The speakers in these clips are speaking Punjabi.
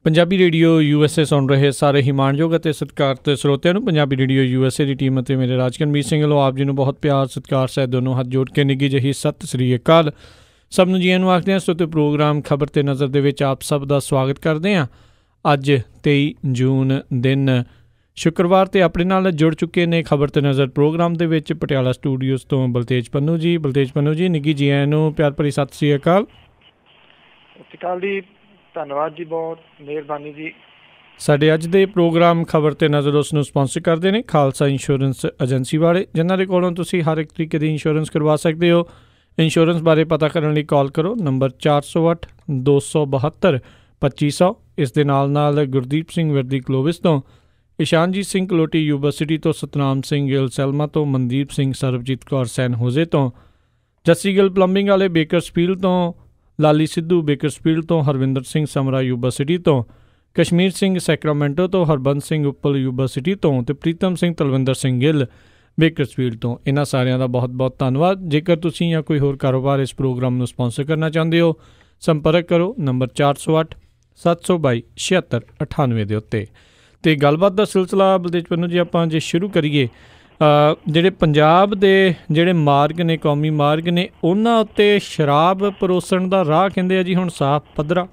ਪੰਜਾਬੀ ਰੇਡੀਓ USA ਸੁਣ ਰਹੇ ਸਾਰੇ ਹੀ ਮਾਣਯੋਗ ਅਤੇ ਸਤਿਕਾਰਤ ਸਰੋਤਿਆਂ ਨੂੰ ਪੰਜਾਬੀ ਰੇਡੀਓ USA ਦੀ ਟੀਮ ਅਤੇ ਮੇਰੇ ਰਾਜਕਨਵੀਰ ਸਿੰਘ ਵੱਲੋਂ ਆਪ ਜੀ ਨੂੰ ਬਹੁਤ ਪਿਆਰ ਸਤਿਕਾਰ ਸਹਿਤ ਦੋਨੋਂ ਹੱਥ ਜੋੜ ਕੇ ਨਿੱਘੀ ਜਿਹੀ ਸਤਿ ਸ੍ਰੀ ਅਕਾਲ। ਸਭ ਨੂੰ ਜੀਆਂ ਨੂੰ ਆਖਦੇ ਹਾਂ। ਸੋ ਪ੍ਰੋਗਰਾਮ ਖਬਰ ਤੇ ਨਜ਼ਰ ਦੇ ਵਿੱਚ ਆਪ ਸਭ ਦਾ ਸਵਾਗਤ ਕਰਦੇ ਹਾਂ। ਅੱਜ 23 ਜੂਨ ਦਿਨ ਸ਼ੁੱਕਰਵਾਰ ਤੇ ਆਪਣੇ ਨਾਲ ਜੁੜ ਚੁੱਕੇ ਨੇ ਖਬਰ ਤੇ ਨਜ਼ਰ ਪ੍ਰੋਗਰਾਮ ਦੇ ਵਿੱਚ ਪਟਿਆਲਾ ਸਟੂਡੀਓਜ਼ ਤੋਂ ਬਲਤੇਜ ਪੰਨੂ ਜੀ ਨਿੱਘੀ ਜੀਆਂ ਨੂੰ ਪਿਆਰ ਭਰੀ ਸਤਿ ਸ੍ਰੀ ਅਕਾਲ। ਸਤਿ ਸ਼੍ਰੀ ਅਕਾਲ ਜੀ, ਧੰਨਵਾਦ ਜੀ, ਬਹੁਤ ਮਿਹਰਬਾਨੀ ਜੀ। ਸਾਡੇ ਅੱਜ ਦੇ ਪ੍ਰੋਗਰਾਮ ਖਬਰ ਤੇ ਨਜ਼ਰ ਉਸ ਨੂੰ ਸਪਾਂਸਰ ਕਰਦੇ ਨੇ ਖਾਲਸਾ ਇੰਸ਼ੋਰੈਂਸ ਏਜੰਸੀ ਵਾਲੇ, ਜਿਨ੍ਹਾਂ ਦੇ ਕੋਲੋਂ ਤੁਸੀਂ ਹਰ ਇੱਕ ਤਰੀਕੇ ਦੀ ਇੰਸ਼ੋਰੈਂਸ ਕਰਵਾ ਸਕਦੇ ਹੋ। ਇੰਸ਼ੋਰੈਂਸ ਬਾਰੇ ਪਤਾ ਕਰਨ ਲਈ ਕਾਲ ਕਰੋ ਨੰਬਰ 408 272 2500। ਇਸ ਦੇ ਨਾਲ ਗੁਰਦੀਪ ਸਿੰਘ ਵਰਦੀ ਕਲੋਵਿਸ ਤੋਂ, ਇਸ਼ਾਨਜੀਤ ਸਿੰਘ ਕਲੋਟੀ ਯੂਨੀਵਰਸਿਟੀ ਤੋਂ, ਸਤਨਾਮ ਸਿੰਘ ਗਿੱਲ ਸੈਲਮਾ ਤੋਂ, ਮਨਦੀਪ ਸਿੰਘ ਸਰਬਜੀਤ ਕੌਰ ਸੈਨ ਹੋਜ਼ੇ ਤੋਂ, ਜੱਸੀ ਗਿੱਲ ਪਲੰਬਿੰਗ ਵਾਲੇ ਬੇਕਰਸਫੀਲਡ ਤੋਂ, ਲਾਲੀ ਸਿੱਧੂ ਬੇਕਰਸਫੀਲਡ ਤੋਂ, ਹਰਵਿੰਦਰ ਸਿੰਘ ਸਮਰਾ ਯੂਨੀਵਰਸਿਟੀ ਤੋਂ, ਕਸ਼ਮੀਰ ਸਿੰਘ ਸੈਕਰਾਮੈਂਟੋ ਤੋਂ, ਹਰਬੰਸ ਸਿੰਘ ਉੱਪਲ ਯੂਨੀਵਰਸਿਟੀ ਤੋਂ ਅਤੇ ਪ੍ਰੀਤਮ ਸਿੰਘ ਤਲਵਿੰਦਰ ਸਿੰਘ ਗਿੱਲ ਬੇਕਰਸਫੀਲਡ ਤੋਂ। ਇਹਨਾਂ ਸਾਰਿਆਂ ਦਾ ਬਹੁਤ ਬਹੁਤ ਧੰਨਵਾਦ। ਜੇਕਰ ਤੁਸੀਂ ਜਾਂ ਕੋਈ ਹੋਰ ਕਾਰੋਬਾਰ ਇਸ ਪ੍ਰੋਗਰਾਮ ਨੂੰ ਸਪਾਂਸਰ ਕਰਨਾ ਚਾਹੁੰਦੇ ਹੋ, ਸੰਪਰਕ ਕਰੋ ਨੰਬਰ 408 722 7698 ਦੇ ਉੱਤੇ। ਅਤੇ ਗੱਲਬਾਤ ਦਾ ਸਿਲਸਿਲਾ ਬਲਤੇਜ ਪੰਨੂ ਜੀ ਆਪਾਂ ਜੇ ਸ਼ੁਰੂ ਕਰੀਏ, ਜਿਹੜੇ ਪੰਜਾਬ ਦੇ ਜਿਹੜੇ ਮਾਰਗ ਨੇ, ਕੌਮੀ ਮਾਰਗ ਨੇ, ਉਹਨਾਂ ਉੱਤੇ ਸ਼ਰਾਬ ਪਰੋਸਣ ਦਾ ਰਾਹ ਕਹਿੰਦੇ ਆ ਜੀ ਹੁਣ ਸਾਫ਼ ਪੱਧਰਾ।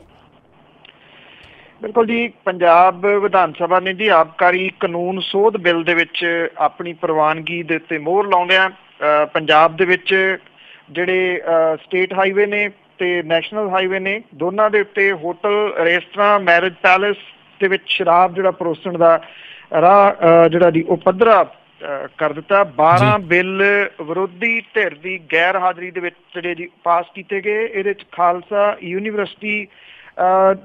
ਬਿਲਕੁਲ ਜੀ, ਪੰਜਾਬ ਵਿਧਾਨ ਸਭਾ ਨੇ ਜੀ ਆਬਕਾਰੀ ਕਾਨੂੰਨ ਸੋਧ ਬਿੱਲ ਦੇ ਵਿੱਚ ਆਪਣੀ ਪ੍ਰਵਾਨਗੀ ਦੇ ਉੱਤੇ ਮੋਹਰ ਲਾਉਂਦਿਆਂ ਪੰਜਾਬ ਦੇ ਵਿੱਚ ਜਿਹੜੇ ਸਟੇਟ ਹਾਈਵੇ ਨੇ ਤੇ ਨੈਸ਼ਨਲ ਹਾਈਵੇ ਨੇ, ਦੋਨਾਂ ਦੇ ਉੱਤੇ ਹੋਟਲ, ਰੈਸਟੋਰਾਂ, ਮੈਰਿਜ ਪੈਲੇਸ ਦੇ ਵਿੱਚ ਸ਼ਰਾਬ ਜਿਹੜਾ ਪਰੋਸਣ ਦਾ ਰਾਹ ਜਿਹੜਾ ਜੀ ਉਹ ਪੱਧਰਾ ਕਰ ਦਿੱਤਾ। 12 ਬਿੱਲ ਵਿਰੋਧੀ ਧਿਰ ਦੀ ਗੈਰ ਹਾਜ਼ਰੀ ਦੇ ਵਿੱਚ ਜਿਹੜੇ ਜੀ ਪਾਸ ਕੀਤੇ ਗਏ। ਇਹਦੇ 'ਚ ਖਾਲਸਾ ਯੂਨੀਵਰਸਿਟੀ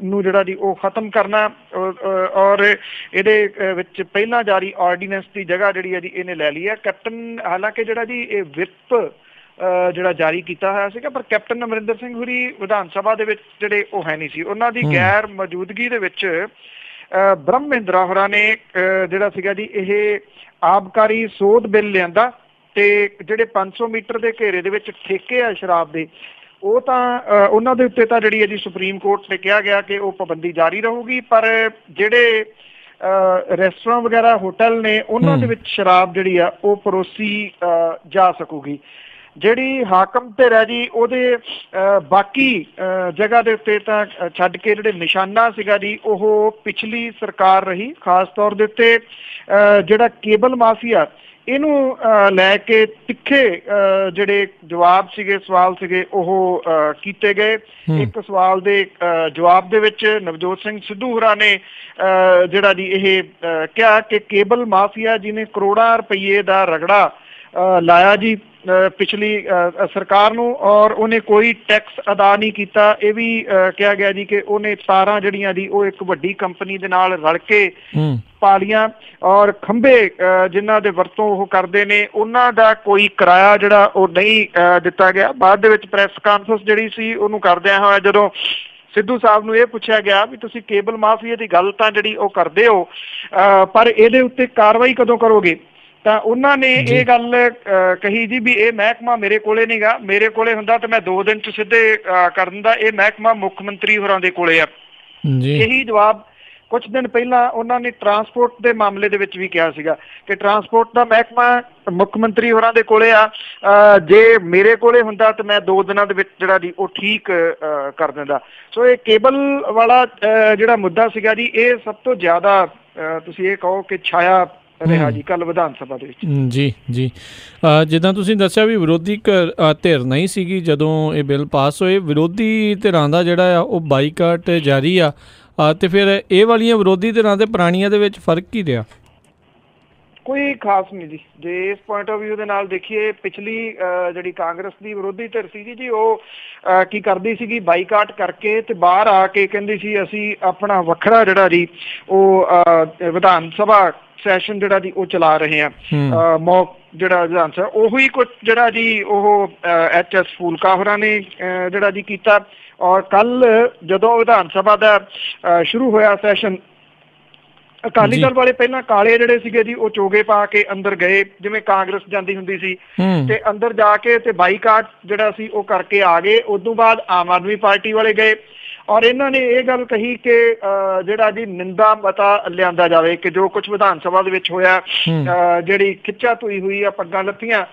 ਨੂੰ ਜਿਹੜਾ ਜੀ ਉਹ ਖਤਮ ਕਰਨਾ ਔਰ ਇਹਦੇ ਵਿੱਚ ਪਹਿਲਾਂ ਜਾਰੀ ਆਰਡੀਨੈਂਸ ਦੀ ਜਗ੍ਹਾ ਜਿਹੜੀ ਹੈ ਜੀ ਇਹਨੇ ਲੈ ਲਈ ਹੈ। ਕੈਪਟਨ, ਹਾਲਾਂਕਿ ਜਿਹੜਾ ਜੀ ਇਹ ਵਿਪ ਜਿਹੜਾ ਜਾਰੀ ਕੀਤਾ ਹੋਇਆ ਸੀਗਾ, ਪਰ ਕੈਪਟਨ ਅਮਰਿੰਦਰ ਸਿੰਘ ਹੁਰੀ ਵਿਧਾਨ ਸਭਾ ਦੇ ਵਿੱਚ ਜਿਹੜੇ ਉਹ ਹੈ ਨਹੀਂ ਸੀ। ਉਹਨਾਂ ਦੀ ਗੈਰ ਮੌਜੂਦਗੀ ਦੇ ਵਿੱਚ ਬ੍ਰਹਮ ਮਹਿੰਦਰਾ ਹੋਰਾਂ ਨੇ ਜਿਹੜਾ ਸੀਗਾ ਜੀ ਇਹ ਆਬਕਾਰੀ ਸੋਧ ਬਿੱਲ ਲਿਆਂਦਾ ਤੇ ਜਿਹੜੇ 500 ਮੀਟਰ ਦੇ ਘੇਰੇ ਦੇ ਵਿੱਚ ਠੇਕੇ ਆ ਸ਼ਰਾਬ ਦੇ, ਉਹ ਤਾਂ ਉਹਨਾਂ ਦੇ ਉੱਤੇ ਤਾਂ ਜਿਹੜੀ ਹੈ ਜੀ ਸੁਪਰੀਮ ਕੋਰਟ ਨੇ ਕਿਹਾ ਗਿਆ ਕਿ ਉਹ ਪਾਬੰਦੀ ਜਾਰੀ ਰਹੂਗੀ, ਪਰ ਜਿਹੜੇ ਰੈਸਟੋਰਾਂ ਵਗੈਰਾ, ਹੋਟਲ ਨੇ, ਉਹਨਾਂ ਦੇ ਵਿੱਚ ਸ਼ਰਾਬ ਜਿਹੜੀ ਆ ਉਹ ਪਰੋਸੀ ਜਾ ਸਕੂਗੀ। ਜਿਹੜੀ ਹਾਕਮ ਧਿਰ ਹੈ ਜੀ ਉਹਦੇ ਬਾਕੀ ਜਗ੍ਹਾ ਦੇ ਉੱਤੇ ਤਾਂ ਛੱਡ ਕੇ ਜਿਹੜੇ ਨਿਸ਼ਾਨਾ ਸੀਗਾ ਜੀ ਉਹ ਪਿਛਲੀ ਸਰਕਾਰ ਰਹੀ। ਖਾਸ ਤੌਰ ਦੇ ਉੱਤੇ ਜਿਹੜਾ ਕੇਬਲ ਮਾਫੀਆ, ਇਹਨੂੰ ਲੈ ਕੇ ਤਿੱਖੇ ਜਿਹੜੇ ਜਵਾਬ ਸੀਗੇ, ਸਵਾਲ ਸੀਗੇ, ਉਹ ਕੀਤੇ ਗਏ। ਇੱਕ ਸਵਾਲ ਦੇ ਜਵਾਬ ਦੇ ਵਿੱਚ ਨਵਜੋਤ ਸਿੰਘ ਸਿੱਧੂ ਹੋਰਾਂ ਨੇ ਜਿਹੜਾ ਜੀ ਇਹ ਕਿਹਾ ਕਿ ਕੇਬਲ ਮਾਫੀਆ ਜਿਹਨੇ ਕਰੋੜਾਂ ਰੁਪਈਏ ਦਾ ਰਗੜਾ ਲਾਇਆ ਜੀ ਪਿਛਲੀ ਸਰਕਾਰ ਨੂੰ ਔਰ ਉਹਨੇ ਕੋਈ ਟੈਕਸ ਅਦਾ ਨਹੀਂ ਕੀਤਾ। ਇਹ ਵੀ ਕਿਹਾ ਗਿਆ ਜੀ ਕਿ ਉਹਨੇ ਤਾਰਾਂ ਜਿਹੜੀਆਂ ਜੀ ਉਹ ਇੱਕ ਵੱਡੀ ਕੰਪਨੀ ਦੇ ਨਾਲ ਰਲ ਕੇ ਪਾਲੀਆਂ ਔਰ ਖੰਭੇ ਜਿਨ੍ਹਾਂ ਦੇ ਵਰਤੋਂ ਉਹ ਕਰਦੇ ਨੇ ਉਹਨਾਂ ਦਾ ਕੋਈ ਕਿਰਾਇਆ ਜਿਹੜਾ ਉਹ ਨਹੀਂ ਦਿੱਤਾ ਗਿਆ। ਬਾਅਦ ਦੇ ਵਿੱਚ ਪ੍ਰੈਸ ਕਾਨਫਰੰਸ ਜਿਹੜੀ ਸੀ ਉਹਨੂੰ ਕਰਦਿਆਂ ਹੋਇਆ ਜਦੋਂ ਸਿੱਧੂ ਸਾਹਿਬ ਨੂੰ ਇਹ ਪੁੱਛਿਆ ਗਿਆ ਵੀ ਤੁਸੀਂ ਕੇਬਲ ਮਾਫੀਆ ਦੀ ਗੱਲ ਤਾਂ ਜਿਹੜੀ ਉਹ ਕਰਦੇ ਹੋ, ਪਰ ਇਹਦੇ ਉੱਤੇ ਕਾਰਵਾਈ ਕਦੋਂ ਕਰੋਗੇ, ਤਾਂ ਉਹਨਾਂ ਨੇ ਇਹ ਗੱਲ ਕਹੀ ਜੀ ਵੀ ਇਹ ਮਹਿਕਮਾ ਮੇਰੇ ਕੋਲੇ ਨਹੀਂ ਗਾ, ਮੇਰੇ ਕੋਲੇ ਹੁੰਦਾ ਤਾਂ ਮੈਂ 2 ਦਿਨ 'ਚ ਸਿੱਧੇ ਕਰ ਦਿੰਦਾ, ਇਹ ਮਹਿਕਮਾ ਮੁੱਖ ਮੰਤਰੀ ਹੋਰਾਂ ਦੇ ਕੋਲੇ ਆ। ਇਹੀ ਜਵਾਬ ਕੁਝ ਦਿਨ ਪਹਿਲਾਂ ਉਹਨਾਂ ਨੇ ਟਰਾਂਸਪੋਰਟ ਦੇ ਮਾਮਲੇ ਦੇ ਵਿੱਚ ਵੀ ਕਿਹਾ ਸੀਗਾ ਕਿ ਟਰਾਂਸਪੋਰਟ ਦਾ ਮਹਿਕਮਾ ਮੁੱਖ ਮੰਤਰੀ ਹੋਰਾਂ ਦੇ ਕੋਲੇ ਆ, ਜੇ ਮੇਰੇ ਕੋਲੇ ਹੁੰਦਾ ਤਾਂ ਮੈਂ 2 ਦਿਨਾਂ ਦੇ ਵਿੱਚ ਜਿਹੜਾ ਜੀ ਉਹ ਠੀਕ ਕਰ ਦਿੰਦਾ। ਸੋ ਇਹ ਕੇਬਲ ਵਾਲਾ ਜਿਹੜਾ ਮੁੱਦਾ ਸੀਗਾ ਜੀ, ਇਹ ਸਭ ਤੋਂ ਜ਼ਿਆਦਾ ਤੁਸੀਂ ਇਹ ਕਹੋ ਕਿ ਛਾਇਆ ਰਿਹਾ ਜੀ ਕੱਲ੍ਹ ਵਿਧਾਨ ਸਭਾ ਦੇ ਵਿੱਚ। ਜੀ ਜਿੱਦਾਂ ਤੁਸੀਂ ਦੱਸਿਆ ਵੀ ਵਿਰੋਧੀ ਧਿਰ ਨਹੀਂ ਸੀਗੀ ਜਦੋਂ ਇਹ ਬਿੱਲ ਪਾਸ ਹੋਏ, ਵਿਰੋਧੀ ਧਿਰਾਂ ਦਾ ਜਿਹੜਾ ਆ ਉਹ ਬਾਈਕਾਟ ਜਾਰੀ ਆ, ਅਤੇ ਫਿਰ ਇਹ ਵਾਲੀਆਂ ਵਿਰੋਧੀ ਧਿਰਾਂ ਤੇ ਪੁਰਾਣੀਆਂ ਦੇ ਵਿੱਚ ਫਰਕ ਕੀ ਰਿਹਾ? ਕੋਈ ਖਾਸ ਨਹੀਂ ਜੀ। ਜੇ ਇਸ ਪੁਆਇੰਟ ਆਫ ਵਿਊ ਦੇ ਨਾਲ ਦੇਖੀਏ, ਪਿਛਲੀ ਜਿਹੜੀ ਕਾਂਗਰਸ ਦੀ ਵਿਰੋਧੀ ਧਿਰ ਸੀ ਜੀ ਉਹ ਕੀ ਕਰਦੀ ਸੀਗੀ, ਬਾਈਕਾਟ ਕਰਕੇ ਤੇ ਬਾਹਰ ਆ ਕੇ ਕਹਿੰਦੀ ਸੀ ਅਸੀਂ ਆਪਣਾ ਵੱਖਰਾ ਜਿਹੜਾ ਜੀ ਉਹ ਵਿਧਾਨ ਸਭਾ ਸੈਸ਼ਨ ਜਿਹੜਾ ਜੀ ਉਹ ਚਲਾ ਰਹੇ ਆ, ਮੌਕ ਜਿਹੜਾ ਵਿਧਾਨ ਸਭਾ ਉਹੀ ਕੁਛ ਜਿਹੜਾ ਜੀ ਉਹ HS ਫੂਲਕਾ ਹੋਰਾਂ ਨੇ ਜਿਹੜਾ ਜੀ ਕੀਤਾ। ਔਰ ਕੱਲ ਜਦੋਂ ਵਿਧਾਨ ਸਭਾ ਦਾ ਸ਼ੁਰੂ ਹੋਇਆ ਸੈਸ਼ਨ, ਅਕਾਲੀ ਦਲ ਵਾਲੇ ਪਹਿਲਾਂ ਕਾਲੇ ਜਿਹੜੇ ਸੀਗੇ ਜੀ ਉਹ ਚੋਗੇ ਪਾ ਕੇ ਅੰਦਰ ਗਏ ਜਿਵੇਂ ਕਾਂਗਰਸ ਜਾਂਦੀ ਹੁੰਦੀ ਸੀ, ਤੇ ਅੰਦਰ ਜਾ ਕੇ ਤੇ ਬਾਈਕਾਟ ਜਿਹੜਾ ਸੀ ਉਹ ਕਰਕੇ ਆ ਗਏ। ਉਸ ਤੋਂ ਬਾਅਦ ਆਮ ਆਦਮੀ ਪਾਰਟੀ ਵਾਲੇ ਗਏ ਔਰ ਇਹਨਾਂ ਨੇ ਇਹ ਗੱਲ ਕਹੀ ਕਿ ਜਿਹੜਾ ਜੀ ਨਿੰਦਾ ਮਤਾ ਲਿਆਂਦਾ ਜਾਵੇ ਕਿ ਜੋ ਕੁਝ ਵਿਧਾਨ ਸਭਾ ਦੇ ਵਿੱਚ ਹੋਇਆ, ਜਿਹੜੀ ਖਿੱਚਾ ਧੋਈ ਹੋਈ ਆ, ਪੱਗਾਂ ਲੱਥੀਆਂ,